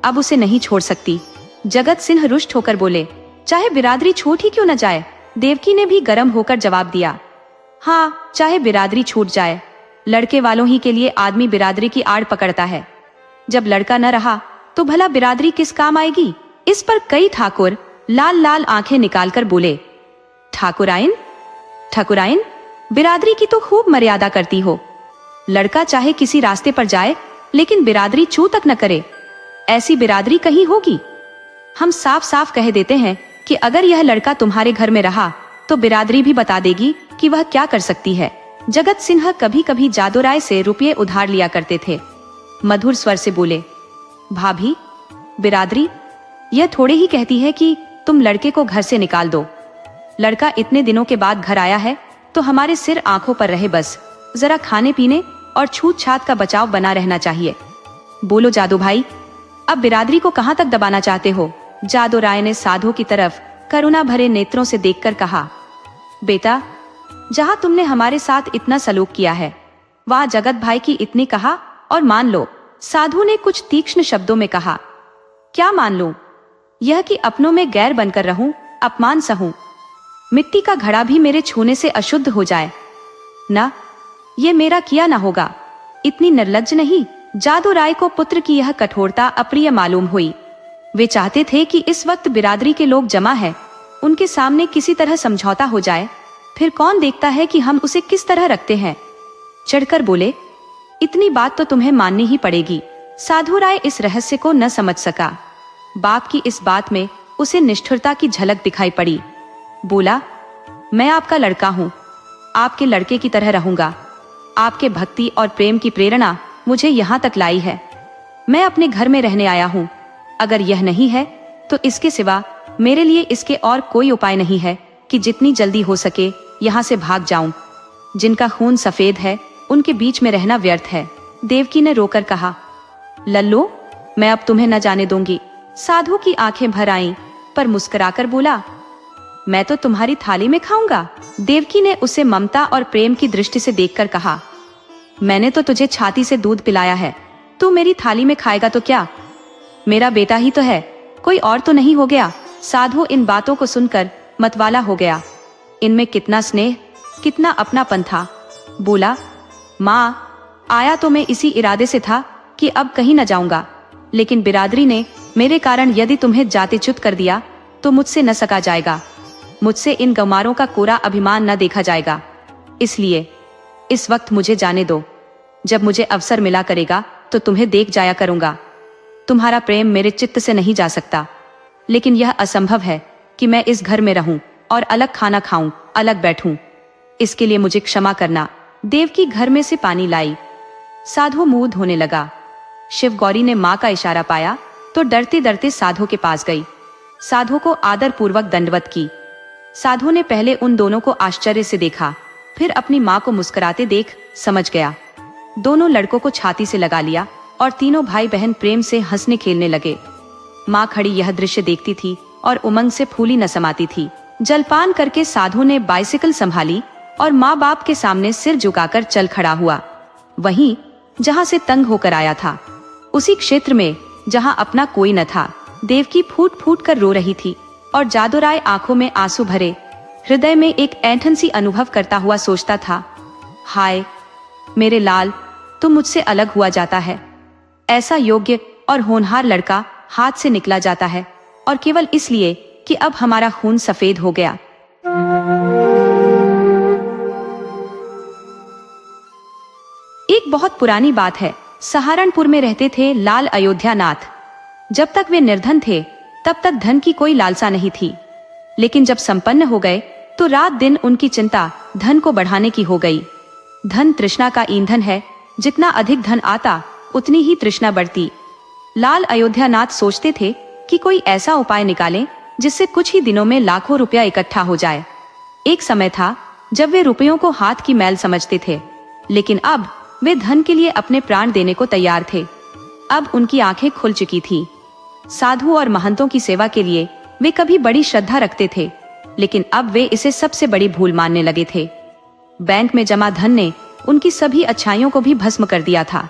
अब उसे नहीं छोड़ सकती। जगत सिंह रुष्ट होकर बोले, चाहे बिरादरी छूट ही क्यों न जाए। देवकी ने भी गर्म होकर जवाब दिया, हाँ, चाहे बिरादरी छूट जाए। लड़के वालों ही के लिए आदमी बिरादरी की आड़ पकड़ता है। जब लड़का न रहा तो भला बिरादरी किस काम आएगी। इस पर कई ठाकुर लाल लाल आंखें निकालकर बोले, ठाकुराइन, ठाकुराइन, बिरादरी की तो खूब मर्यादा करती हो। लड़का चाहे किसी रास्ते पर जाए, लेकिन बिरादरी छू तक न करे। ऐसी बिरादरी कहीं होगी? हम साफ साफ कह देते हैं कि अगर यह लड़का तुम्हारे घर में रहा तो बिरादरी भी बता देगी कि वह क्या कर सकती है। जगत सिंह कभी कभी जादूराय से रुपये उधार लिया करते थे। मधुर स्वर से बोले, भाभी, बिरादरी यह थोड़े ही कहती है कि तुम लड़के को घर से निकाल दो। लड़का इतने दिनों के बाद घर आया है तो हमारे सिर आंखों पर रहे बस। जरा खाने पीने और छूत छात का बचाव बना रहना चाहिए। बोलो जादू भाई, अब बिरादरी को कहाँ तक दबाना चाहते हो? जादूराय ने साधु की तरफ करुणा भरे नेत्रों से देखकर कहा, बेटा, जहाँ तुमने हमारे साथ इतना सलूक किया है, वहाँ जगत भाई की इतनी कहा और मान लो। साधु ने कुछ तीक्ष्ण शब्दों में कहा, क्या मान लूं? यह कि अपनों में गैर बनकर रहूं, अपमान सहूं, मिट्टी का घड़ा भी मेरे छूने से अशुद्ध हो जाए ना, ये मेरा किया ना होगा। इतनी निर्लज्ज नहीं। जादूराय को पुत्र की यह कठोरता अप्रिय मालूम हुई। वे चाहते थे कि इस वक्त बिरादरी के लोग जमा है, उनके सामने किसी तरह समझौता हो जाए, फिर कौन देखता है कि हम उसे किस तरह रखते हैं। चढ़कर बोले, इतनी बात तो तुम्हें माननी ही पड़ेगी। साधुराय इस रहस्य को न समझ सका। बाप की इस बात में उसे निष्ठुरता की झलक दिखाई पड़ी। बोला, मैं आपका लड़का हूँ, आपके लड़के की तरह रहूंगा। आपके भक्ति और प्रेम की प्रेरणा मुझे यहाँ तक लाई है। मैं अपने घर में रहने आया हूँ। अगर यह नहीं है तो इसके सिवा मेरे लिए इसके और कोई उपाय नहीं है कि जितनी जल्दी हो सके यहाँ से भाग जाऊं। जिनका खून सफेद है उनके बीच में रहना व्यर्थ है। देवकी ने रोकर कहा, लल्लो, मैं अब तुम्हें न जाने दूंगी। साधु की आंखें भर आईं, पर मुस्कुराकर बोला, मैं तो तुम्हारी थाली में खाऊंगा। देवकी ने उसे ममता और प्रेम की दृष्टि से देखकर कहा, मैंने तो तुझे छाती से दूध पिलाया है, तू मेरी थाली में खाएगा तो क्या? मेरा बेटा ही तो है, कोई और तो नहीं हो गया। साधु इन बातों को सुनकर मतवाला हो गया। इनमें कितना स्नेह, कितना अपनापन था। बोला, माँ, आया तो मैं इसी इरादे से था कि अब कहीं न जाऊंगा, लेकिन बिरादरी ने मेरे कारण यदि तुम्हें जाते च्युत कर दिया तो मुझसे न सका जाएगा। मुझसे इन गंवारों का कोरा अभिमान न देखा जाएगा। इसलिए इस वक्त मुझे जाने दो। जब मुझे अवसर मिला करेगा तो तुम्हें देख जाया करूंगा। तुम्हारा प्रेम मेरे चित्त से नहीं जा सकता, लेकिन यह असंभव है कि मैं इस घर में रहूं और अलग खाना खाऊं, अलग बैठूं। इसके लिए मुझे क्षमा करना। देवकी घर में से पानी लाई। साधु मुंह धोने लगा। शिव गौरी ने माँ का इशारा पाया तो डरते डरते साधु के पास गई। साधु को आदर पूर्वक दंडवत की। साधु ने पहले उन दोनों को आश्चर्य से देखा, फिर अपनी माँ को मुस्कुराते देख समझ गया। दोनों लड़कों को छाती से लगा लिया और तीनों भाई बहन प्रेम से हंसने खेलने लगे। माँ खड़ी यह दृश्य देखती थी और उमंग से फूली न समाती थी। जलपान करके साधु ने बाइसिकल संभाली और माँ बाप के सामने सिर झुकाकर चल खड़ा हुआ। वहीं जहाँ से तंग होकर आया था, उसी क्षेत्र में जहाँ अपना कोई न था। देवकी फूट फूट कर रो रही थी और जादूराय आंखों में आंसू भरे हृदय में एक ऐंठन सी अनुभव करता हुआ सोचता था, हाय मेरे लाल, तुम मुझसे अलग हुआ जाता है। ऐसा योग्य और होनहार लड़का हाथ से निकला जाता है, और केवल इसलिए कि अब हमारा खून सफेद हो गया। एक बहुत पुरानी बात है। सहारनपुर में रहते थे लाल अयोध्यानाथ। जब तक वे निर्धन थे तब तक धन की कोई लालसा नहीं थी, लेकिन जब संपन्न हो गए तो रात दिन उनकी चिंता धन को बढ़ाने की हो गई। धन तृष्णा का ईंधन है, जितना अधिक धन आता उतनी ही तृष्णा बढ़ती। लाल अयोध्यानाथ सोचते थे कि कोई ऐसा उपाय निकालें जिससे कुछ ही दिनों में लाखों रुपया इकट्ठा हो जाए। एक समय था जब वे रुपयों को हाथ की मैल समझते थे, लेकिन अब वे धन के लिए अपने प्राण देने को तैयार थे। अब उनकी आंखें खुल चुकी थी। साधु और महंतों की सेवा के लिए वे कभी बड़ी श्रद्धा रखते थे, लेकिन अब वे इसे सबसे बड़ी भूल मानने लगे थे। बैंक में जमा धन ने उनकी सभी अच्छाइयों को भी भस्म कर दिया था।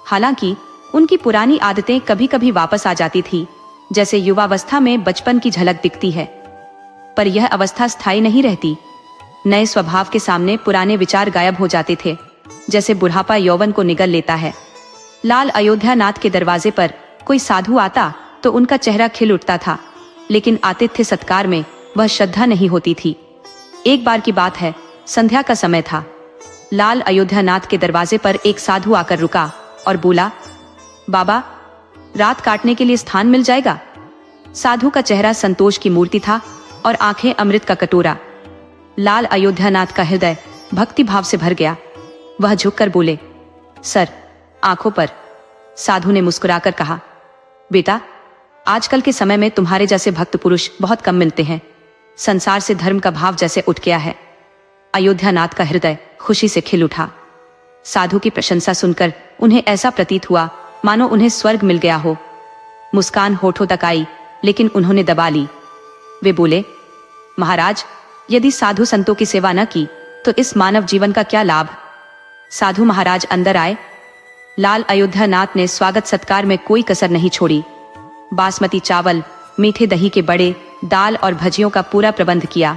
हालांकि उनकी पुरानी आदतें कभी कभी वापस आ जाती थी, जैसे युवावस्था में बचपन की झलक दिखती है, पर यह अवस्था स्थायी नहीं रहती। नए स्वभाव के सामने पुराने विचार गायब हो जाते थे, जैसे बुढ़ापा यौवन को निगल लेता है। लाल अयोध्यानाथ के दरवाजे पर कोई साधु आता तो उनका चेहरा खिल उठता था, लेकिन आतिथ्य सत्कार में वह श्रद्धा नहीं होती थी। एक बार की बात है, संध्या का समय था। लाल अयोध्यानाथ के दरवाजे पर एक साधु आकर रुका और बोला, बाबा, रात काटने के लिए स्थान मिल जाएगा? साधु का चेहरा संतोष की मूर्ति था और आंखें अमृत का कटोरा। लाल अयोध्यानाथ का हृदय भक्ति भाव से भर गया। वह झुककर बोले, सर, आंखों पर। साधु ने मुस्कुराकर कहा, बेटा, आजकल के समय में तुम्हारे जैसे भक्त पुरुष बहुत कम मिलते हैं। संसार से धर्म का भाव जैसे उठ गया है। अयोध्यानाथ का हृदय खुशी से खिल उठा। साधु की प्रशंसा सुनकर उन्हें ऐसा प्रतीत हुआ मानो उन्हें स्वर्ग मिल गया हो। मुस्कान होठों तक आई, लेकिन उन्होंने दबा ली। वे बोले, महाराज, यदि साधु संतों की सेवा न की तो इस मानव जीवन का क्या लाभ? साधु महाराज अंदर आए। लाल अयोध्यानाथ ने स्वागत सत्कार में कोई कसर नहीं छोड़ी। बासमती चावल, मीठे दही के बड़े, दाल और भजियों का पूरा प्रबंध किया।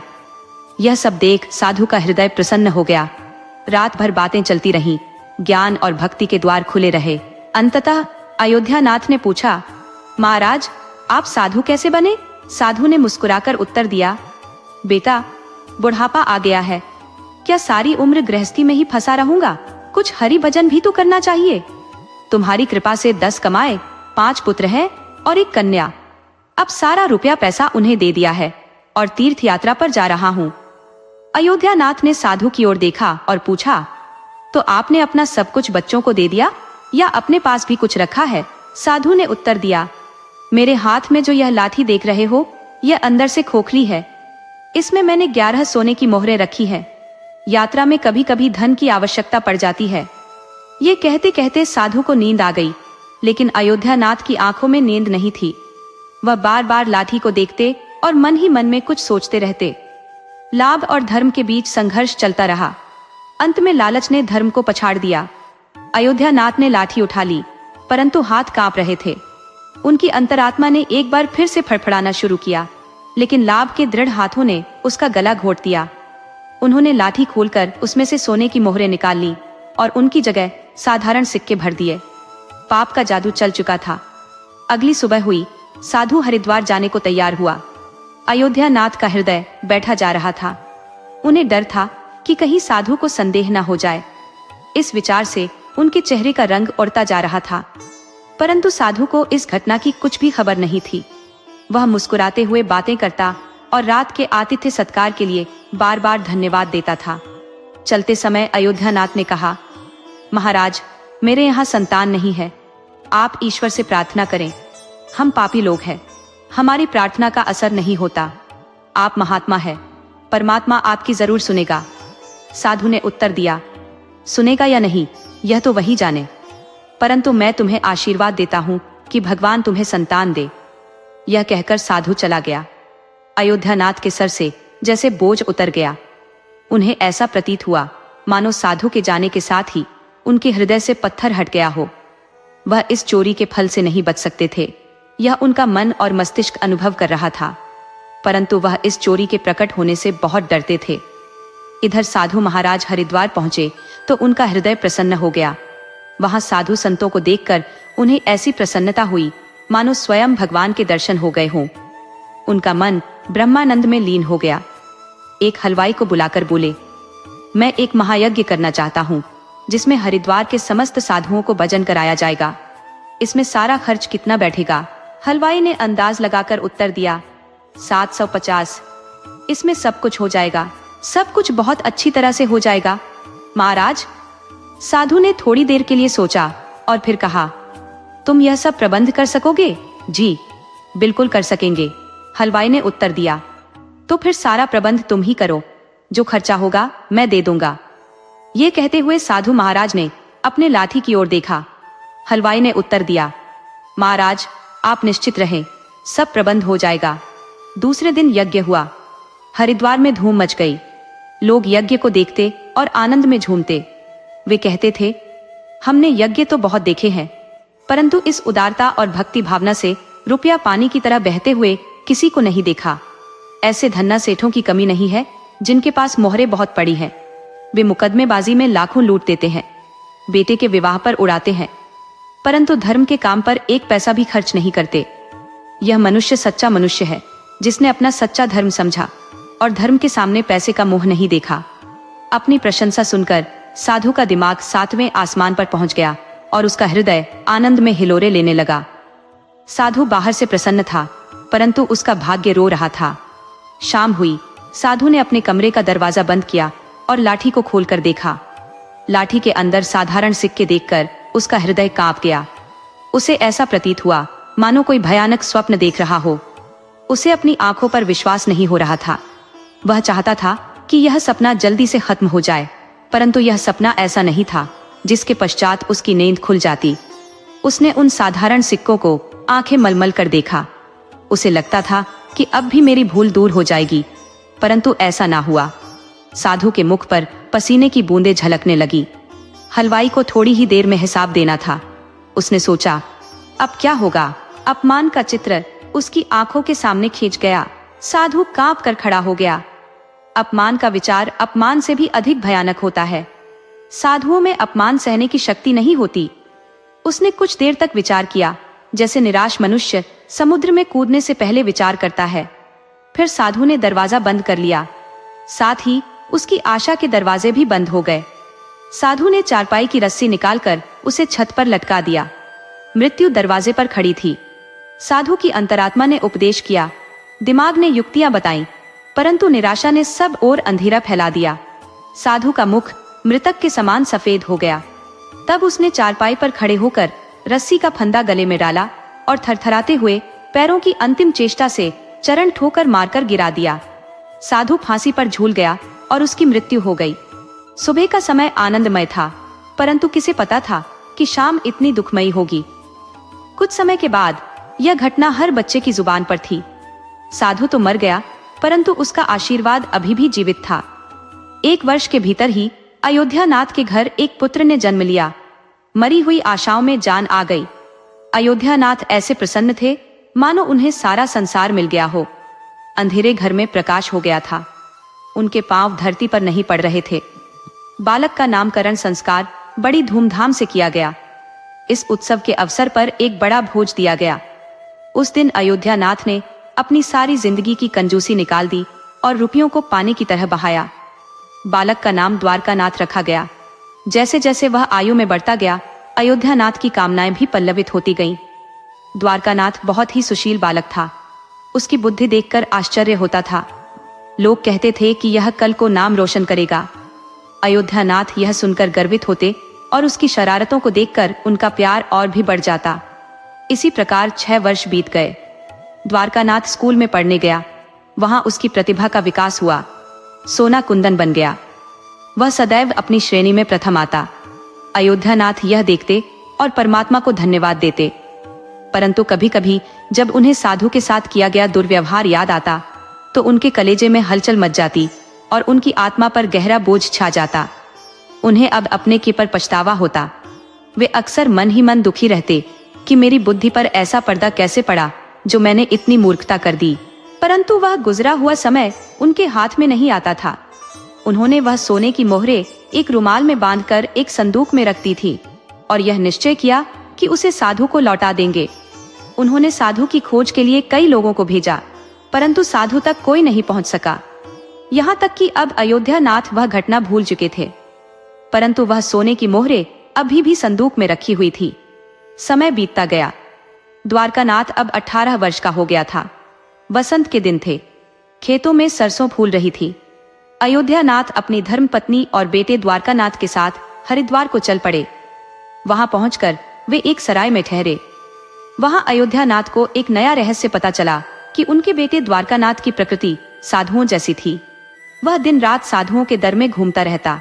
यह सब देख साधु का हृदय प्रसन्न हो गया। रात भर बातें चलती रहीं, ज्ञान और भक्ति के द्वार खुले रहे। अंततः अयोध्यानाथ ने पूछा, महाराज, आप साधु कैसे बने? साधु ने मुस्कुराकर उत्तर दिया, बेटा, बुढ़ापा आ गया है। क्या सारी उम्र गृहस्थी में ही फंसा रहूंगा? कुछ हरि भजन भी तो करना चाहिए। तुम्हारी कृपा से 10 कमाए, 5 पुत्र हैं और 1 कन्या। अब सारा रुपया पैसा उन्हें दे दिया है और तीर्थ यात्रा पर जा रहा हूँ। अयोध्यानाथ ने साधु की ओर देखा और पूछा, तो आपने अपना सब कुछ बच्चों को दे दिया या अपने पास भी कुछ रखा है? साधु ने उत्तर दिया, मेरे हाथ में जो यह लाठी देख रहे हो, यह अंदर से खोखली है। इसमें मैंने 11 सोने की मोहरें रखी है। यात्रा में कभी कभी धन की आवश्यकता पड़ जाती है। ये कहते कहते साधु को नींद आ गई, लेकिन अयोध्यानाथ की आंखों में नींद नहीं थी। वह बार बार लाठी को देखते और मन ही मन में कुछ सोचते रहते। लाभ और धर्म के बीच संघर्ष चलता रहा। अंत में लालच ने धर्म को पछाड़ दिया। अयोध्यानाथ ने लाठी उठा ली, परंतु हाथ कांप रहे थे। उनकी अंतरात्मा ने एक बार फिर से फड़फड़ाना शुरू किया, लेकिन लाभ के दृढ़ हाथों ने उसका गला घोट दिया। उन्होंने लाठी खोलकर उसमें से सोने की मोहरें निकाल ली और उनकी जगह साधारण सिक्के भर दिए। पाप का जादू चल चुका था। अगली सुबह हुई। साधु हरिद्वार जाने को तैयार हुआ। अयोध्यानाथ का हृदय बैठा जा रहा था। उन्हें डर था कि कहीं साधु को संदेह न हो जाए। इस विचार से उनके चेहरे का रंग उड़ता जा रहा था, परंतु साधु को इस घटना की कुछ भी खबर नहीं थी। वह मुस्कुराते हुए बातें करता और रात के आतिथ्य सत्कार के लिए बार बार धन्यवाद देता था। चलते समय अयोध्यानाथ ने कहा, महाराज, मेरे यहाँ संतान नहीं है। आप ईश्वर से प्रार्थना करें। हम पापी लोग हैं, हमारी प्रार्थना का असर नहीं होता। आप महात्मा हैं, परमात्मा आपकी जरूर सुनेगा। साधु ने उत्तर दिया, सुनेगा या नहीं यह तो वही जाने, परंतु मैं तुम्हें आशीर्वाद देता हूँ कि भगवान तुम्हें संतान दे। यह कहकर साधु चला गया। अयोध्यानाथ के सर से जैसे बोझ उतर गया। उन्हें ऐसा प्रतीत हुआ मानो साधु के जाने के साथ ही उनके हृदय से पत्थर हट गया हो। वह इस चोरी के फल से नहीं बच सकते थे। यह उनका मन और मस्तिष्क अनुभव कर रहा था, परंतु वह इस चोरी के प्रकट होने से बहुत डरते थे। इधर साधु महाराज हरिद्वार पहुंचे तो उनका हृदय प्रसन्न हो गया। वहां साधु संतों को देखकर उन्हें ऐसी प्रसन्नता हुई मानो स्वयं भगवान के दर्शन हो गए हों। उनका मन ब्रह्मानंद में लीन हो गया। एक हलवाई को बुलाकर बोले, मैं एक महायज्ञ करना चाहता हूँ जिसमें हरिद्वार के समस्त साधुओं को भजन कराया जाएगा। इसमें सारा खर्च कितना बैठेगा? हलवाई ने अंदाज लगाकर उत्तर दिया, 750। इसमें सब कुछ हो जाएगा, सब कुछ बहुत अच्छी तरह से हो जाएगा महाराज। साधु ने थोड़ी देर के लिए सोचा और फिर कहा, तुम यह सब प्रबंध कर सकोगे? जी बिल्कुल कर सकेंगे, हलवाई ने उत्तर दिया। तो फिर सारा प्रबंध तुम ही करो, जो खर्चा होगा मैं दे दूंगा। ये कहते हुए साधु महाराज ने अपने लाठी की ओर देखा। हलवाई ने उत्तर दिया, महाराज आप निश्चित रहें, सब प्रबंध हो जाएगा। दूसरे दिन यज्ञ हुआ। हरिद्वार में धूम मच गई। लोग यज्ञ को देखते और आनंद में झूमते। वे कहते थे, हमने यज्ञ तो बहुत देखे हैं, परंतु इस उदारता और भक्ति भावना से रुपया पानी की तरह बहते हुए किसी को नहीं देखा। ऐसे धन्ना सेठों की कमी नहीं है जिनके पास मोहरें बहुत पड़ी हैं। वे मुकदमेबाजी में लाखों लूट देते हैं, बेटे के विवाह पर उड़ाते हैं, परंतु धर्म के काम पर एक पैसा भी खर्च नहीं करते। यह मनुष्य सच्चा मनुष्य है जिसने अपना सच्चा धर्म समझा और धर्म के सामने पैसे का मोह नहीं देखा। अपनी प्रशंसा सुनकर साधु का दिमाग 7वें आसमान पर पहुंच गया और उसका हृदय आनंद में हिलोरे लेने लगा। साधु बाहर से प्रसन्न था, परंतु उसका भाग्य रो रहा था। शाम हुई। साधु ने अपने कमरे का दरवाजा बंद किया और लाठी को खोलकर देखा। लाठी के अंदर साधारण सिक्के देखकर उसका हृदय कांप गया। उसे ऐसा प्रतीत हुआ मानो कोई भयानक स्वप्न देख रहा हो। उसे अपनी आंखों पर विश्वास नहीं हो रहा था। वह चाहता था कि यह सपना जल्दी से खत्म हो जाए, परंतु यह सपना ऐसा नहीं था जिसके पश्चात उसकी नींद खुल जाती। उसने उन साधारण सिक्कों को आंखें मलमल कर देखा। उसे लगता था कि अब भी मेरी भूल दूर हो जाएगी, परंतु ऐसा ना हुआ। साधु के मुख पर पसीने की बूंदें झलकने लगी। हलवाई को थोड़ी ही देर में हिसाब देना था। उसने सोचा, अब क्या होगा? अपमान का चित्र उसकी आंखों के सामने खींच गया। साधु कांप कर खड़ा हो गया। अपमान का विचार अपमान से भी अधिक भयानक होता है। साधुओं में अपमान सहने की शक्ति नहीं होती। उसने कुछ देर तक विचार किया, जैसे निराश मनुष्य समुद्र में कूदने से पहले विचार करता है। फिर साधु ने दरवाजा बंद कर लिया। साथ ही उसकी आशा के दरवाजे भी बंद हो गए। साधु ने चारपाई की रस्सी निकालकर उसे छत पर लटका दिया। मृत्यु दरवाजे पर खड़ी थी। साधु की अंतरात्मा ने उपदेश किया, दिमाग ने युक्तियां बताईं, परंतु निराशा ने सब ओर अंधेरा फैला दिया। साधु का मुख मृतक के समान सफेद हो गया। तब उसने चारपाई पर खड़े होकर रस्सी का फंदा गले में डाला और थरथराते हुए पैरों की अंतिम चेष्टा से चरण ठोकर मारकर गिरा दिया। साधु फांसी पर झूल गया और उसकी मृत्यु हो गई। सुबह का समय आनंदमय था, परंतु किसे पता था कि शाम इतनी दुखमयी होगी। कुछ समय के बाद यह घटना हर बच्चे की जुबान पर थी। साधु तो मर गया, परंतु उसका आशीर्वाद अभी भी जीवित था। 1 वर्ष के भीतर ही अयोध्या नाथ के घर एक पुत्र ने जन्म लिया। मरी हुई आशाओं में जान आ गई। अयोध्या नाथ ऐसे प्रसन्न थे मानो उन्हें सारा संसार मिल गया हो। अंधेरे घर में प्रकाश हो गया था। उनके पांव धरती पर नहीं पड़ रहे थे। बालक का नामकरण संस्कार बड़ी धूमधाम से किया गया। इस उत्सव के अवसर पर एक बड़ा भोज दिया गया। उस दिन अयोध्या नाथ ने अपनी सारी जिंदगी की कंजूसी निकाल दी और रुपयों को पानी की तरह बहाया। बालक का नाम द्वारका नाथ रखा गया। जैसे जैसे वह आयु में बढ़ता गया, अयोध्या नाथ की कामनाएं भी पल्लवित होती गईं। द्वारका नाथ बहुत ही सुशील बालक था। उसकी बुद्धि देखकर आश्चर्य होता था। लोग कहते थे कि यह कल को नाम रोशन करेगा। अयोध्या नाथ यह सुनकर गर्वित होते और उसकी शरारतों को देखकर उनका प्यार और भी बढ़ जाता। इसी प्रकार 6 वर्ष बीत गए। द्वारका नाथ स्कूल में पढ़ने गया। वहां उसकी प्रतिभा का विकास हुआ। सोना कुंदन बन गया। वह सदैव अपनी श्रेणी में प्रथम आता। अयोध्या नाथ यह देखते और परमात्मा को धन्यवाद देते। परंतु कभी कभी जब उन्हें साधु के साथ किया गया दुर्व्यवहार याद आता तो उनके कलेजे में हलचल मच जाती और उनकी आत्मा पर गहरा बोझ छा जाता। उन्हें अब अपने की पर पछतावा होता। वे अक्सर मन ही मन दुखी रहते कि मेरी बुद्धि पर ऐसा पर्दा कैसे पड़ा जो मैंने इतनी मूर्खता कर दी। परंतु वह गुजरा हुआ समय उनके हाथ में नहीं आता था। उन्होंने वह सोने की मोहरें एक रुमाल में बांधकर एक संदूक में रख दी थी और यह निश्चय किया कि उसे साधु को लौटा देंगे। उन्होंने साधु की खोज के लिए कई लोगों को भेजा, परंतु साधु तक कोई नहीं पहुंच सका। यहाँ तक कि अब अयोध्या नाथ वह घटना भूल चुके थे, परंतु वह सोने की मोहरें अभी भी संदूक में रखी हुई थी। समय बीतता गया। द्वारकानाथ अब 18 वर्ष का हो गया था। वसंत के दिन थे। खेतों में सरसों फूल रही थी। अयोध्या नाथ अपनी धर्मपत्नी और बेटे द्वारकानाथ के साथ हरिद्वार को चल पड़े। वहां पहुंचकर वे एक सराय में ठहरे। वहां अयोध्या नाथ को एक नया रहस्य पता चला कि उनके बेटे द्वारकानाथ की प्रकृति साधुओं जैसी थी। वह दिन रात साधुओं के दर में घूमता रहता।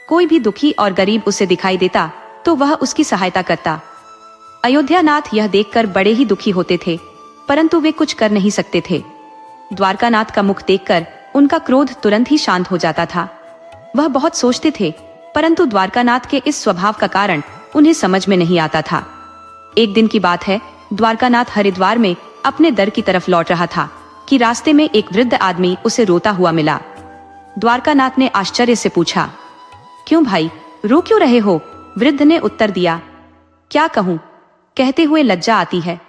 कोई भी दुखी और गरीब उसे दिखाई देता तो वह उसकी सहायता करता। अयोध्या नाथ यह देखकर बड़े ही दुखी होते थे, परंतु वे कुछ कर नहीं सकते थे। द्वारकानाथ का मुख देखकर उनका क्रोध तुरंत ही शांत हो जाता था। वह बहुत सोचते थे, परंतु द्वारकानाथ के इस स्वभाव का कारण उन्हें समझ में नहीं आता था। एक दिन की बात है, द्वारकानाथ हरिद्वार में अपने दर की तरफ लौट रहा था कि रास्ते में एक वृद्ध आदमी उसे रोता हुआ मिला। द्वारकानाथ ने आश्चर्य से पूछा, क्यों भाई, रो क्यों रहे हो? वृद्ध ने उत्तर दिया, क्या कहूँ, कहते हुए लज्जा आती है।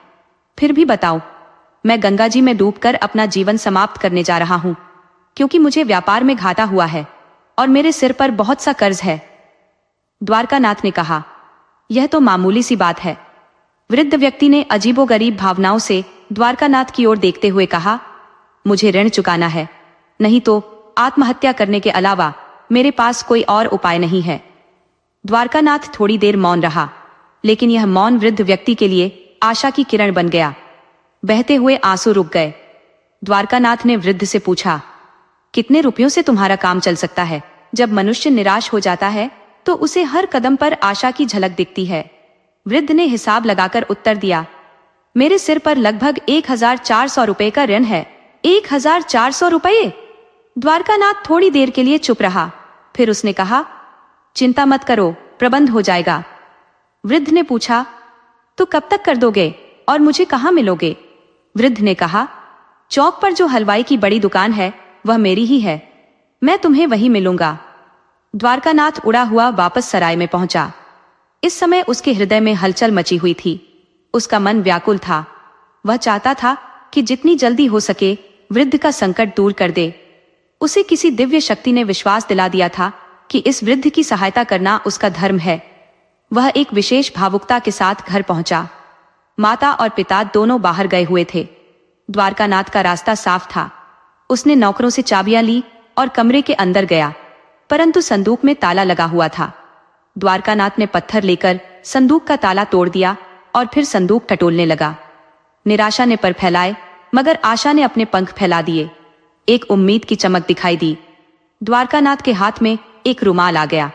फिर भी बताओ। मैं गंगा जी में डूबकर अपना जीवन समाप्त करने जा रहा हूँ, क्योंकि मुझे व्यापार में घाटा हुआ है और मेरे सिर पर बहुत सा कर्ज है। द्वारकानाथ ने कहा, यह तो मामूली सी बात है। वृद्ध व्यक्ति ने अजीबोगरीब भावनाओं से द्वारकानाथ की ओर देखते हुए कहा, मुझे ऋण चुकाना है, नहीं तो आत्महत्या करने के अलावा मेरे पास कोई और उपाय नहीं है। द्वारकानाथ थोड़ी देर मौन रहा, लेकिन यह मौन वृद्ध व्यक्ति के लिए आशा की किरण बन गया। बहते हुए आंसू रुक गए। द्वारकानाथ ने वृद्ध से पूछा, कितने रुपयों से तुम्हारा काम चल सकता है? जब मनुष्य निराश हो जाता है तो उसे हर कदम पर आशा की झलक दिखती है। वृद्ध ने हिसाब लगाकर उत्तर दिया, मेरे सिर पर लगभग 1400 रुपए का ऋण है। 1400 रुपये? द्वारकानाथ थोड़ी देर के लिए चुप रहा, फिर उसने कहा, चिंता मत करो, प्रबंध हो जाएगा। वृद्ध ने पूछा, तो कब तक कर दोगे और मुझे कहाँ मिलोगे? वृद्ध ने कहा, चौक पर जो हलवाई की बड़ी दुकान है वह मेरी ही है, मैं तुम्हें वहीं मिलूंगा। द्वारकानाथ उड़ा हुआ वापस सराय में पहुंचा। इस समय उसके हृदय में हलचल मची हुई थी। उसका मन व्याकुल था। वह चाहता था कि जितनी जल्दी हो सके वृद्ध का संकट दूर कर दे। उसे किसी दिव्य शक्ति ने विश्वास दिला दिया था कि इस वृद्ध की सहायता करना उसका धर्म है। वह एक विशेष भावुकता के साथ घर पहुंचा। माता और पिता दोनों बाहर गए हुए थे। द्वारकानाथ का रास्ता साफ था। उसने नौकरों से चाबियां ली और कमरे के अंदर गया, परंतु संदूक में ताला लगा हुआ था। द्वारकानाथ ने पत्थर लेकर संदूक का ताला तोड़ दिया और फिर संदूक टटोलने लगा। निराशा ने पर फैलाए, मगर आशा ने अपने पंख फैला दिए। एक उम्मीद की चमक दिखाई दी। द्वारकानाथ के हाथ में एक रुमाल आ गया।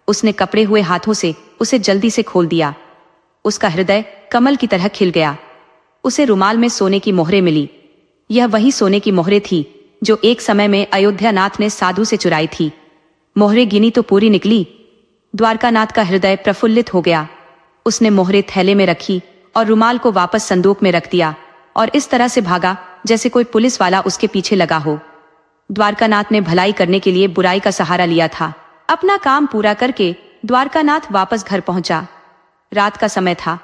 उसने कपड़े हुए हाथों से उसे जल्दी से खोल दिया। उसका हृदय कमल की तरह खिल गया। उसे रुमाल में सोने की मोहरें मिली। यह वही सोने की मोहरें थी जो एक समय में अयोध्या नाथ ने साधु से चुराई थी। मोहरें गिनी तो पूरी निकली। द्वारकानाथ का हृदय प्रफुल्लित हो गया। उसने मोहरें थैले में रखी और रुमाल को वापस संदूक में रख दिया और इस तरह से भागा जैसे कोई पुलिस वाला उसके पीछे लगा हो। द्वारकानाथ ने भलाई करने के लिए बुराई का सहारा लिया था। अपना काम पूरा करके द्वारकानाथ वापस घर पहुंचा। रात का समय था।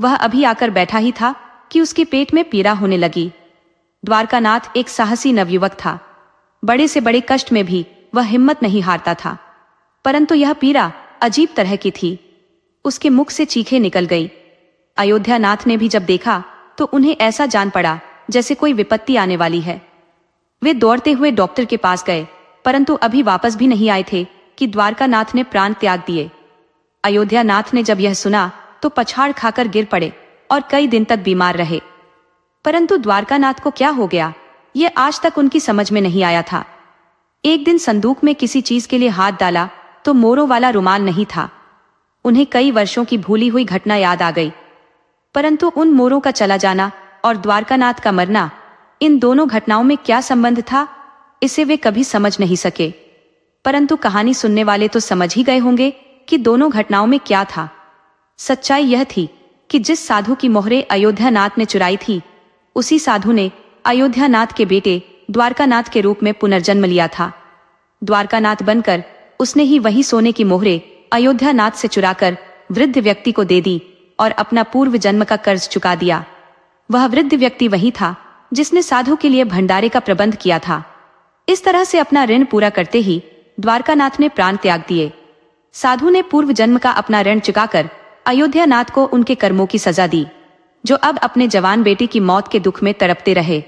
वह अभी आकर बैठा ही था कि उसके पेट में पीड़ा होने लगी। द्वारकानाथ एक साहसी नवयुवक था। बड़े से बड़े कष्ट में भी वह हिम्मत नहीं हारता था, परंतु यह पीड़ा अजीब तरह की थी। उसके मुख से चीखें निकल गई। अयोध्या नाथ ने भी जब देखा तो उन्हें ऐसा जान पड़ा जैसे कोई विपत्ति आने वाली है। वे दौड़ते हुए डॉक्टर के पास गए, परंतु अभी वापस भी नहीं आए थे कि द्वारकानाथ ने प्राण त्याग दिए। अयोध्या नाथ ने जब यह सुना तो पछाड़ खाकर गिर पड़े और कई दिन तक बीमार रहे। परंतु द्वारकानाथ को क्या हो गया, यह आज तक उनकी समझ में नहीं आया था। एक दिन संदूक में किसी चीज के लिए हाथ डाला तो मोरों वाला रुमाल नहीं था। उन्हें कई वर्षों की भूली हुई घटना याद आ गई, परंतु उन मोरों का चला जाना और द्वारकानाथ का मरना, इन दोनों घटनाओं में क्या संबंध था, इसे वे कभी समझ नहीं सके। परंतु कहानी सुनने वाले तो समझ ही गए होंगे कि दोनों घटनाओं में क्या था। सच्चाई यह थी कि जिस साधु की मोहरे अयोध्यानाथ ने चुराई थी, उसी साधु ने अयोध्यानाथ के बेटे द्वारकानाथ के रूप में पुनर्जन्म लिया था। द्वारकानाथ बनकर उसने ही वही सोने की मोहरे अयोध्यानाथ से चुराकर वृद्ध व्यक्ति को दे दी और अपना पूर्व जन्म का कर्ज चुका दिया। वह वृद्ध व्यक्ति वही था जिसने साधु के लिए भंडारे का प्रबंध किया था। इस तरह से अपना ऋण पूरा करते ही द्वारकानाथ ने प्राण त्याग दिए। साधु ने पूर्व जन्म का अपना ऋण चुकाकर अयोध्यानाथ को उनके कर्मों की सजा दी, जो अब अपने जवान बेटे की मौत के दुख में तड़पते रहे।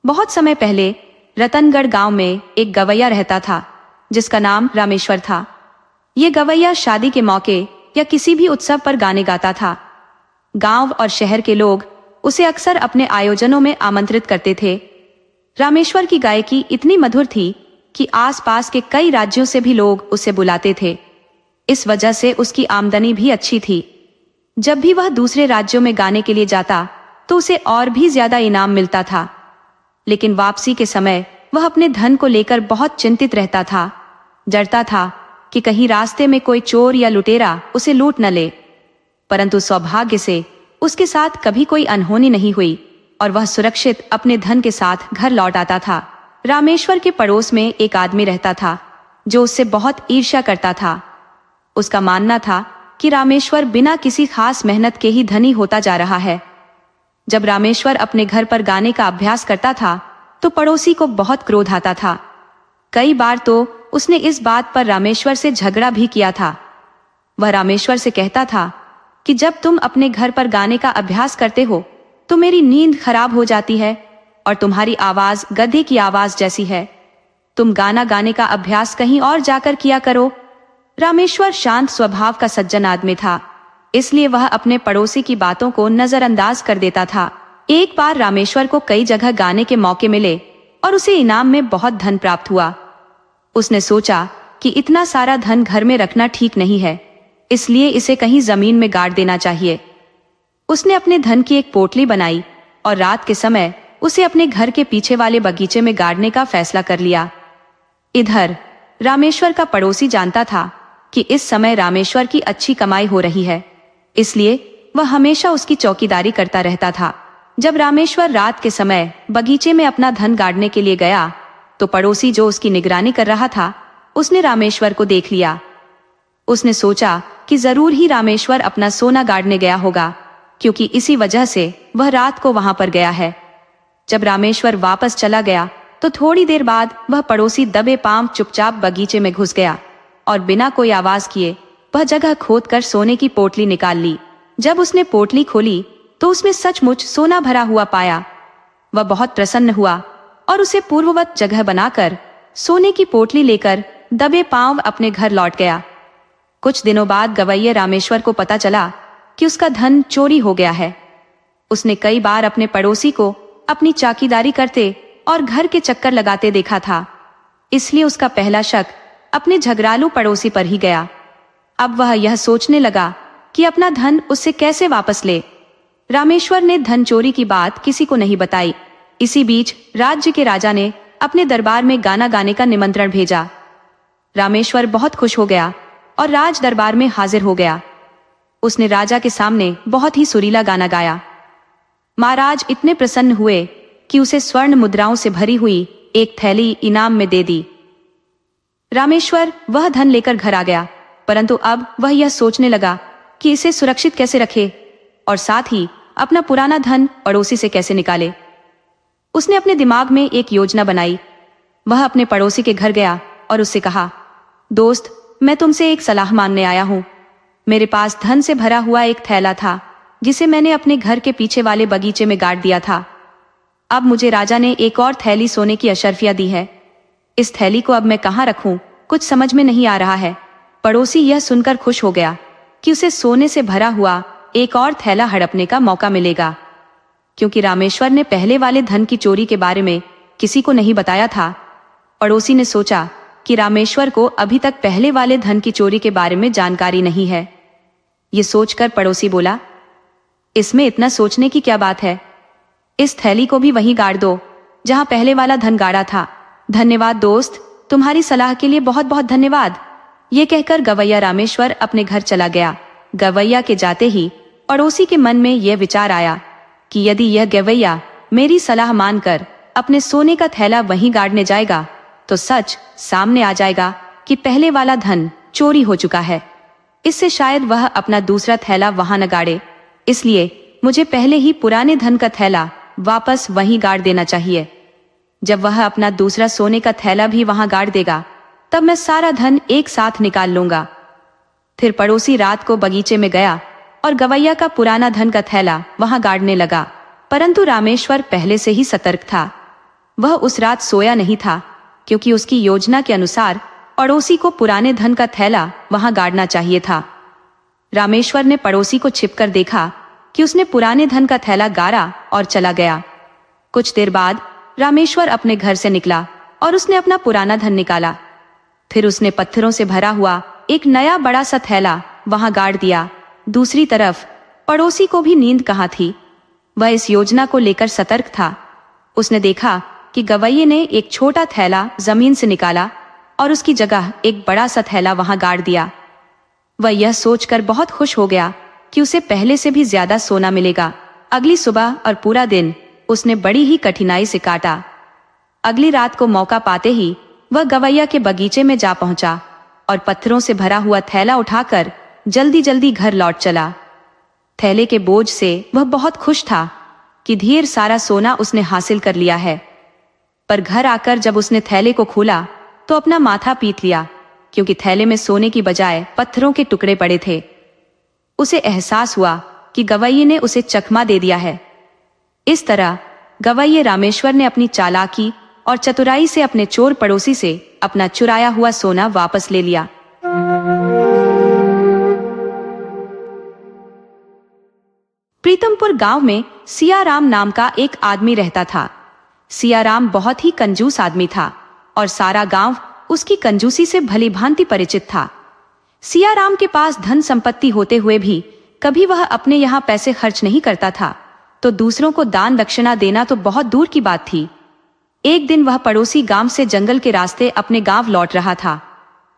बहुत समय पहले रतनगढ़ गांव में एक गवैया रहता था जिसका नाम रामेश्वर था। ये गवैया शादी के मौके या किसी भी उत्सव पर गाने गाता था। गांव और शहर के लोग उसे अक्सर अपने आयोजनों में आमंत्रित करते थे। रामेश्वर की गायकी इतनी मधुर थी कि आसपास के कई राज्यों से भी लोग उसे बुलाते थे। इस वजह से उसकी आमदनी भी अच्छी थी। जब भी वह दूसरे राज्यों में गाने के लिए जाता तो उसे और भी ज्यादा इनाम मिलता था। लेकिन वापसी के समय वह अपने धन को लेकर बहुत चिंतित रहता था। डरता था कि कहीं रास्ते में कोई चोर या लुटेरा उसे लूट न ले। परंतु सौभाग्य से उसके साथ कभी कोई अनहोनी नहीं हुई और वह सुरक्षित अपने धन के साथ घर लौट आता था। रामेश्वर के पड़ोस में एक आदमी रहता था जो उससे बहुत ईर्ष्या करता था। उसका मानना था कि रामेश्वर बिना किसी खास मेहनत के ही धनी होता जा रहा है। जब रामेश्वर अपने घर पर गाने का अभ्यास करता था तो पड़ोसी को बहुत क्रोध आता था। कई बार तो उसने इस बात पर रामेश्वर से झगड़ा भी किया था। वह रामेश्वर से कहता था कि जब तुम अपने घर पर गाने का अभ्यास करते हो तो मेरी नींद खराब हो जाती है और तुम्हारी आवाज गधे की आवाज जैसी है। तुम गाना गाने का अभ्यास कहीं और जाकर किया करो। रामेश्वर शांत स्वभाव का सज्जन आदमी था, इसलिए वह अपने पड़ोसी की बातों को नजरअंदाज कर देता था। एक बार रामेश्वर को कई जगह गाने के मौके मिले और उसे इनाम में बहुत धन प्राप्त हुआ। उसने सोचा कि इतना सारा धन घर में रखना ठीक नहीं है, इसलिए इसे कहीं जमीन में गाड़ देना चाहिए। उसने अपने धन की एक पोटली बनाई और रात के समय उसे अपने घर के पीछे वाले बगीचे में गाड़ने का फैसला कर लिया। इधर रामेश्वर का पड़ोसी जानता था कि इस समय रामेश्वर की अच्छी कमाई हो रही है, इसलिए वह हमेशा उसकी चौकीदारी करता रहता था। जब रामेश्वर रात के समय बगीचे में अपना धन गाड़ने के लिए गया तो पड़ोसी जो उसकी निगरानी कर रहा था उसने रामेश्वर को देख लिया। उसने सोचा कि जरूर ही रामेश्वर अपना सोना गाड़ने गया होगा, क्योंकि इसी वजह से वह रात को वहां पर गया है। जब रामेश्वर वापस चला गया तो थोड़ी देर बाद वह पड़ोसी दबे पांव चुपचाप बगीचे में घुस गया और बिना कोई आवाज किए वह जगह खोदकर सोने की पोटली निकाल ली। जब उसने पोटली खोली तो उसमें सचमुच सोना भरा हुआ पाया। वह बहुत प्रसन्न हुआ और उसे पूर्ववत जगह बनाकर सोने की पोटली लेकर दबे पांव अपने घर लौट गया। कुछ दिनों बाद गवैये रामेश्वर को पता चला कि उसका धन चोरी हो गया है। उसने कई बार अपने पड़ोसी को अपनी चौकीदारी करते और घर के चक्कर लगाते देखा था, इसलिए उसका पहला शक अपने झगड़ालू पड़ोसी पर ही गया। अब वह यह सोचने लगा कि अपना धन उससे कैसे वापस ले। रामेश्वर ने धन चोरी की बात किसी को नहीं बताई। इसी बीच राज्य के राजा ने अपने दरबार में गाना गाने का निमंत्रण भेजा। रामेश्वर बहुत खुश हो गया और राज दरबार में हाजिर हो गया। उसने राजा के सामने बहुत ही सुरीला गाना गाया। महाराज इतने प्रसन्न हुए कि उसे स्वर्ण मुद्राओं से भरी हुई एक थैली इनाम में दे दी। रामेश्वर वह धन लेकर घर आ गया, परंतु अब वह यह सोचने लगा कि इसे सुरक्षित कैसे रखे और साथ ही अपना पुराना धन पड़ोसी से कैसे निकाले। उसने अपने दिमाग में एक योजना बनाई। वह अपने पड़ोसी के घर गया और उससे कहा, दोस्त, मैं तुमसे एक सलाह मांगने आया हूं। मेरे पास धन से भरा हुआ एक थैला था जिसे मैंने अपने घर के पीछे वाले बगीचे में गाड़ दिया था। अब मुझे राजा ने एक और थैली सोने की अशर्फिया दी है। इस थैली को अब मैं कहाँ रखूं, कुछ समझ में नहीं आ रहा है। पड़ोसी यह सुनकर खुश हो गया कि उसे सोने से भरा हुआ एक और थैला हड़पने का मौका मिलेगा। क्योंकि रामेश्वर ने पहले वाले धन की चोरी के बारे में किसी को नहीं बताया था, पड़ोसी ने सोचा कि रामेश्वर को अभी तक पहले वाले धन की चोरी के बारे में जानकारी नहीं है। ये सोचकर पड़ोसी बोला, इसमें इतना सोचने की क्या बात है, इस थैली को भी वहीं गाड़ दो जहां पहले वाला धन गाड़ा था। धन्यवाद दोस्त, तुम्हारी सलाह के लिए बहुत बहुत धन्यवाद। ये कहकर गवैया रामेश्वर अपने घर चला गया। गवैया के जाते ही पड़ोसी के मन में यह विचार आया कि यदि यह गवैया मेरी सलाह मानकर अपने सोने का थैला वहीं गाड़ने जाएगा तो सच सामने आ जाएगा कि पहले वाला धन चोरी हो चुका है। इससे शायद वह अपना दूसरा थैला वहां न गाड़े, इसलिए मुझे पहले ही पुराने धन का थैला वापस वहीं गाड़ देना चाहिए। जब वह अपना दूसरा सोने का थैला भी वहां गाड़ देगा तब मैं सारा धन एक साथ निकाल लूंगा। फिर पड़ोसी रात को बगीचे में गया और गवैया का पुराना धन का थैला वहां गाड़ने लगा, परंतु रामेश्वर पहले से ही सतर्क था। वह उस रात सोया नहीं था क्योंकि उसकी योजना के अनुसार पड़ोसी को पुराने धन का थैला वहां गाड़ना चाहिए था। रामेश्वर ने पड़ोसी को छिपकर देखा कि उसने पुराने धन का थैला गाड़ा और चला गया। कुछ देर बाद रामेश्वर अपने घर से निकला और उसने अपना पुराना धन निकाला। फिर उसने पत्थरों से भरा हुआ एक नया बड़ा सा थैला वहां गाड़ दिया। दूसरी तरफ पड़ोसी को भी नींद कहाँ थी, वह इस योजना को लेकर सतर्क था। उसने देखा कि गवैये ने एक छोटा थैला जमीन से निकाला और उसकी जगह एक बड़ा सा थैला वहां गाड़ दिया। वह यह सोचकर बहुत खुश हो गया कि उसे पहले से भी ज्यादा सोना मिलेगा। अगली सुबह और पूरा दिन उसने बड़ी ही कठिनाई से काटा। अगली रात को मौका पाते ही वह गवैया के बगीचे में जा पहुंचा और पत्थरों से भरा हुआ थैला उठाकर जल्दी जल्दी घर लौट चला। थैले के बोझ से वह बहुत खुश था कि ढेर सारा सोना उसने हासिल कर लिया है। पर घर आकर जब उसने थैले को खोला तो अपना माथा पीट लिया क्योंकि थैले में सोने की बजाय पत्थरों के टुकड़े पड़े थे। उसे एहसास हुआ कि गवैये ने उसे चकमा दे दिया है। इस तरह गवैये रामेश्वर ने अपनी चालाकी और चतुराई से अपने चोर पड़ोसी से अपना चुराया हुआ सोना वापस ले लिया। प्रीतमपुर गांव में सियाराम नाम का एक आदमी रहता था। सियाराम बहुत ही कंजूस आदमी था और सारा गांव उसकी कंजूसी से भली भांति परिचित था। सियाराम के पास धन संपत्ति होते हुए भी कभी वह अपने यहाँ पैसे खर्च नहीं करता था, तो दूसरों को दान दक्षिणा देना तो बहुत दूर की बात थी। एक दिन वह पड़ोसी गांव से जंगल के रास्ते अपने गांव लौट रहा था।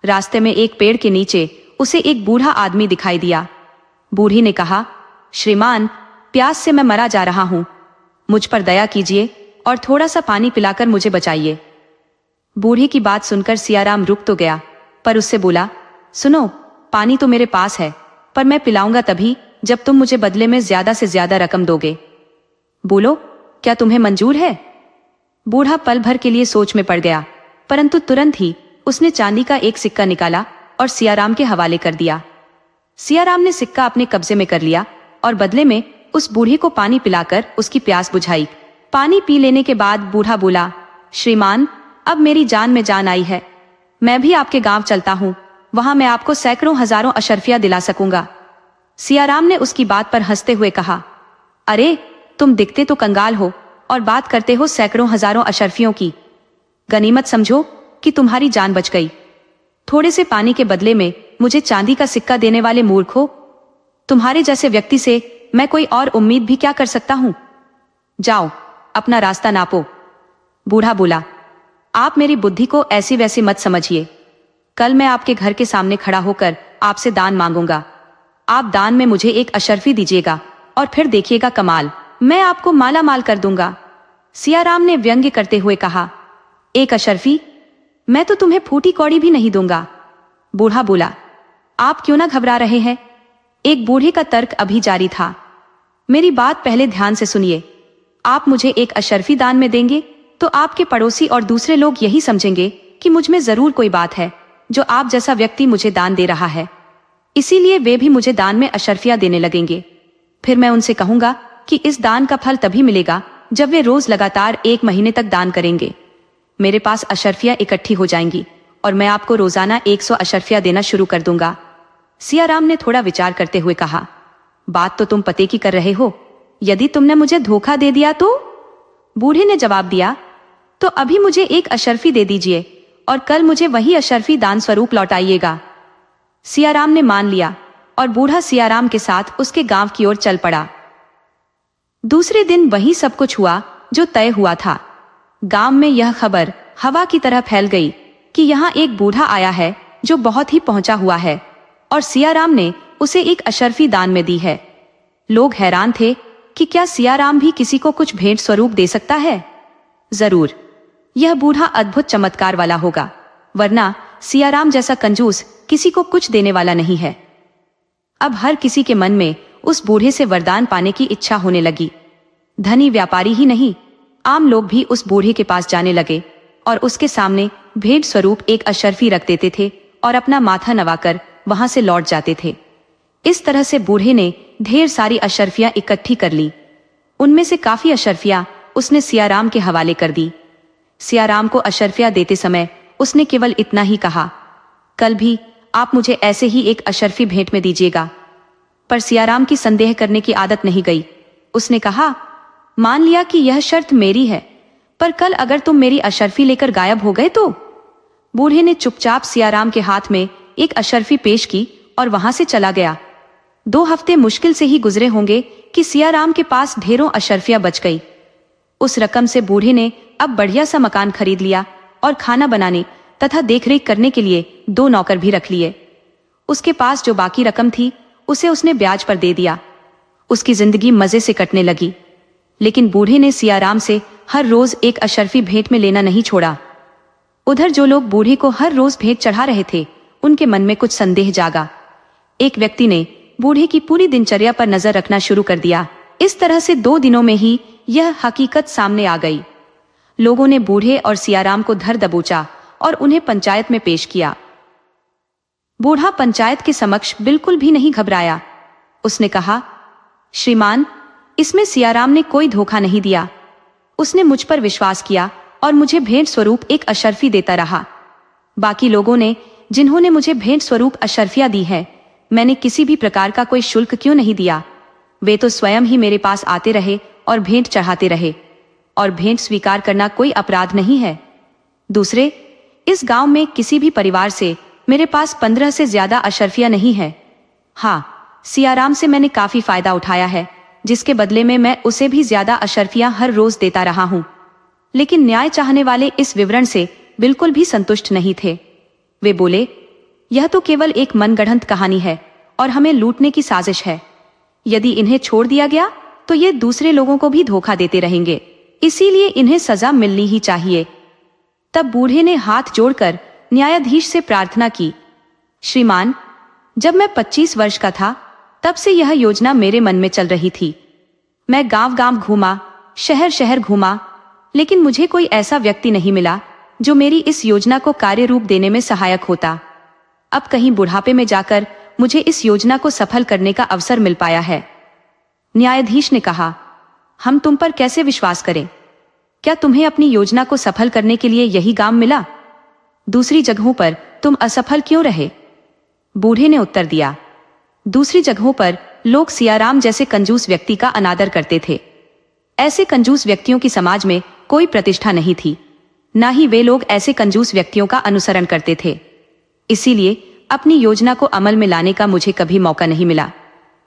रास्ते में एक पेड़ के नीचे उसे एक बूढ़ा आदमी दिखाई दिया। बूढ़ी ने कहा, श्रीमान, प्यास से मैं मरा जा रहा हूं, मुझ पर दया कीजिए और थोड़ा सा पानी पिलाकर मुझे बचाइए। बूढ़ी की बात सुनकर सियाराम रुक तो गया, पर उससे बोला, सुनो, पानी तो मेरे पास है, पर मैं पिलाऊंगा तभी जब तुम मुझे बदले में ज्यादा से ज्यादा रकम दोगे। बोलो, क्या तुम्हें मंजूर है? बूढ़ा पल भर के लिए सोच में पड़ गया, परंतु तुरंत ही उसने चांदी का एक सिक्का निकाला और सियाराम के हवाले कर दिया। सियाराम ने सिक्का अपने कब्जे में कर लिया और बदले में उस बूढ़े को पानी पिलाकर उसकी प्यास बुझाई। पानी पी लेने के बाद बूढ़ा बोला, श्रीमान, अब मेरी जान में जान आई है, मैं भी आपके गांव चलता हूँ, वहां मैं आपको सैकड़ों हजारों अशर्फिया दिला सकूंगा। सियाराम ने उसकी बात पर हंसते हुए कहा, अरे, तुम दिखते तो कंगाल हो और बात करते हो सैकड़ों हजारों अशर्फियों की। गनीमत समझो कि तुम्हारी जान बच गई। थोड़े से पानी के बदले में मुझे चांदी का सिक्का देने वाले मूर्ख हो, तुम्हारे जैसे व्यक्ति से मैं कोई और उम्मीद भी क्या कर सकता हूं? जाओ, अपना रास्ता नापो। बूढ़ा बोला, आप मेरी बुद्धि को ऐसी वैसी मत समझिए। कल मैं आपके घर के सामने खड़ा होकर आपसे दान मांगूंगा। आप दान में मुझे एक अशर्फी दीजिएगा और फिर देखिएगा कमाल, मैं आपको माला माल कर दूंगा। सियाराम ने व्यंग्य करते हुए कहा, एक अशर्फी? मैं तो तुम्हें फूटी कौड़ी भी नहीं दूंगा। बूढ़ा बोला, आप क्यों ना घबरा रहे हैं? एक बूढ़े का तर्क अभी जारी था। मेरी बात पहले ध्यान से सुनिए। आप मुझे एक अशर्फी दान में देंगे तो आपके पड़ोसी और दूसरे लोग यही समझेंगे कि मुझ में जरूर कोई बात है जो आप जैसा व्यक्ति मुझे दान दे रहा है। इसीलिए वे भी मुझे दान में अशर्फियां देने लगेंगे। फिर मैं उनसे कहूंगा कि इस दान का फल तभी मिलेगा जब वे रोज लगातार 1 महीने तक दान करेंगे। मेरे पास अशर्फियां इकट्ठी हो जाएंगी और मैं आपको रोजाना 100 अशर्फियां देना शुरू कर दूंगा। सियाराम ने थोड़ा विचार करते हुए कहा, बात तो तुम पते की कर रहे हो, यदि तुमने मुझे धोखा दे दिया तो? बूढ़े ने जवाब दिया, तो अभी मुझे एक अशर्फी दे दीजिए और कल मुझे वही अशर्फी दान स्वरूप लौटाइएगा। सियाराम ने मान लिया और बूढ़ा सियाराम के साथ उसके गांव की ओर चल पड़ा। दूसरे दिन वही सब कुछ हुआ जो तय हुआ था। गांव में यह खबर हवा की तरह फैल गई कि यहाँ एक बूढ़ा आया है जो बहुत ही पहुंचा हुआ है और सियाराम ने उसे एक अशर्फी दान में दी है। लोग हैरान थे कि क्या सियाराम भी किसी को कुछ भेंट स्वरूप दे सकता है। जरूर, यह बूढ़ा अद्भुत चमत्कार वाला होगा, वरना सियाराम जैसा कंजूस किसी को कुछ देने वाला नहीं है। अब हर किसी के मन में उस बूढ़े से वरदान पाने की इच्छा होने लगी। धनी व्यापारी ही नहीं, आम लोग भी उस बूढ़े के पास जाने लगे और उसके सामने भेंट स्वरूप एक अशर्फी रख देते थे और अपना माथा नवाकर वहां से लौट जाते थे। इस तरह से बूढ़े ने ढेर सारी अशर्फियां इकट्ठी कर ली। उनमें से काफी अशर्फियां उसने सियाराम के हवाले कर दी। सियाराम को अशर्फियां देते समय उसने केवल इतना ही कहा, कल भी आप मुझे ऐसे ही एक अशर्फी भेंट में दीजिएगा। पर सियाराम की संदेह करने की आदत नहीं गई। उसने कहा, मान लिया कि यह शर्त मेरी है, पर कल अगर तुम मेरी अशर्फी लेकर गायब हो गए तो? बूढ़े ने चुपचाप सियाराम के हाथ में एक अशर्फी पेश की और वहां से चला गया। 2 हफ्ते मुश्किल से ही गुजरे होंगे कि सियाराम के पास ढेरों अशर्फियां बच गई। उस रकम से बूढ़े ने अब बढ़िया सा मकान खरीद लिया और खाना बनाने तथा देखरेख करने के लिए 2 नौकर भी रख लिए। उसके पास जो बाकी रकम थी उसे उसने ब्याज पर दे दिया। उसकी जिंदगी मजे से कटने लगी। लेकिन बूढ़े ने सियाराम से हर रोज एक अशर्फी भेंट में लेना नहीं छोड़ा। उधर जो लोग बूढ़े को हर रोज भेंट चढ़ा रहे थे, उनके मन में कुछ संदेह जागा। एक व्यक्ति ने बूढ़े की पूरी दिनचर्या पर नजर रखना शुरू कर दिया। इस तरह से 2 दिनों में ही यह हकीकत सामने आ गई। लोगों ने बूढ़े और सियाराम को धर दबोचा और उन्हें पंचायत में पेश किया। बूढ़ा पंचायत के समक्ष बिल्कुल भी नहीं घबराया। उसने कहा, श्रीमान, इसमें सियाराम ने कोई धोखा नहीं दिया। उसने मुझ पर विश्वास किया और मुझे भेंट स्वरूप एक अशर्फी देता रहा। बाकी लोगों ने, जिन्होंने मुझे भेंट स्वरूप अशर्फियां दी है, मैंने किसी भी प्रकार का कोई शुल्क क्यों नहीं दिया। वे तो स्वयं ही मेरे पास आते रहे और भेंट चढ़ाते रहे, और भेंट स्वीकार करना कोई अपराध नहीं है। दूसरे, इस गांव में किसी भी परिवार से मेरे पास 15 से ज्यादा अशर्फियां नहीं है। हाँ, सियाराम से मैंने काफी फायदा उठाया है, जिसके बदले में मैं उसे भी ज्यादा अशर्फियां हर रोज देता रहा हूं। लेकिन न्याय चाहने वाले इस विवरण से बिल्कुल भी संतुष्ट नहीं थे। वे बोले, यह तो केवल एक मनगढ़ंत कहानी है और हमें लूटने की साजिश है। यदि इन्हें छोड़ दिया गया तो ये दूसरे लोगों को भी धोखा देते रहेंगे, इसीलिए इन्हें सजा मिलनी ही चाहिए। तब बूढ़े ने हाथ जोड़कर न्यायाधीश से प्रार्थना की, श्रीमान, जब मैं 25 वर्ष का था तब से यह योजना मेरे मन में चल रही थी। मैं गांव-गांव घूमा, शहर शहर घूमा, लेकिन मुझे कोई ऐसा व्यक्ति नहीं मिला जो मेरी इस योजना को कार्य रूप देने में सहायक होता। अब कहीं बुढ़ापे में जाकर मुझे इस योजना को सफल करने का अवसर मिल पाया है। न्यायाधीश ने कहा, हम तुम पर कैसे विश्वास करें? क्या तुम्हें अपनी योजना को सफल करने के लिए यही गांव मिला? दूसरी जगहों पर तुम असफल क्यों रहे? बूढ़े ने उत्तर दिया, दूसरी जगहों पर लोग सियाराम जैसे कंजूस व्यक्ति का अनादर करते थे। ऐसे कंजूस व्यक्तियों की समाज में कोई प्रतिष्ठा नहीं थी, ना ही वे लोग ऐसे कंजूस व्यक्तियों का अनुसरण करते थे। इसीलिए अपनी योजना को अमल में लाने का मुझे कभी मौका नहीं मिला।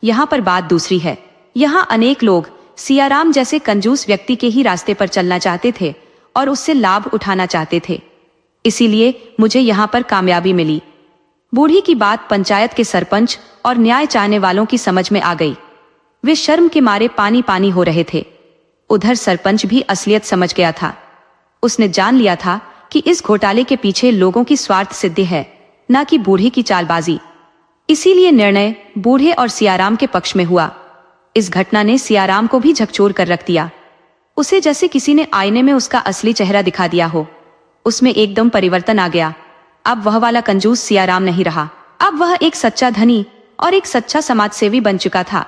यहाँ पर बात दूसरी है। यहाँ अनेक लोग सियाराम जैसे कंजूस व्यक्ति के ही रास्ते पर चलना चाहते थे और उससे लाभ उठाना चाहते थे। इसीलिए मुझे यहाँ पर कामयाबी मिली। बूढ़ी की बात पंचायत के सरपंच और न्याय चाहने वालों की समझ में आ गई। वे शर्म के मारे पानी पानी हो रहे थे। उधर सरपंच भी असलियत समझ गया था। उसने जान लिया था कि इस घोटाले के पीछे लोगों की स्वार्थ सिद्धि है, न कि बूढ़े की चालबाजी। इसीलिए निर्णय बूढ़े और सियाराम के पक्ष में हुआ। इस घटना ने सियाराम को भी झकझोर कर रख दिया। उसे जैसे किसी ने आईने में उसका असली चेहरा दिखा दिया हो। उसमें एकदम परिवर्तन आ गया। अब वह वाला कंजूस सियाराम नहीं रहा। अब वह एक सच्चा धनी और एक सच्चा समाजसेवी बन चुका था।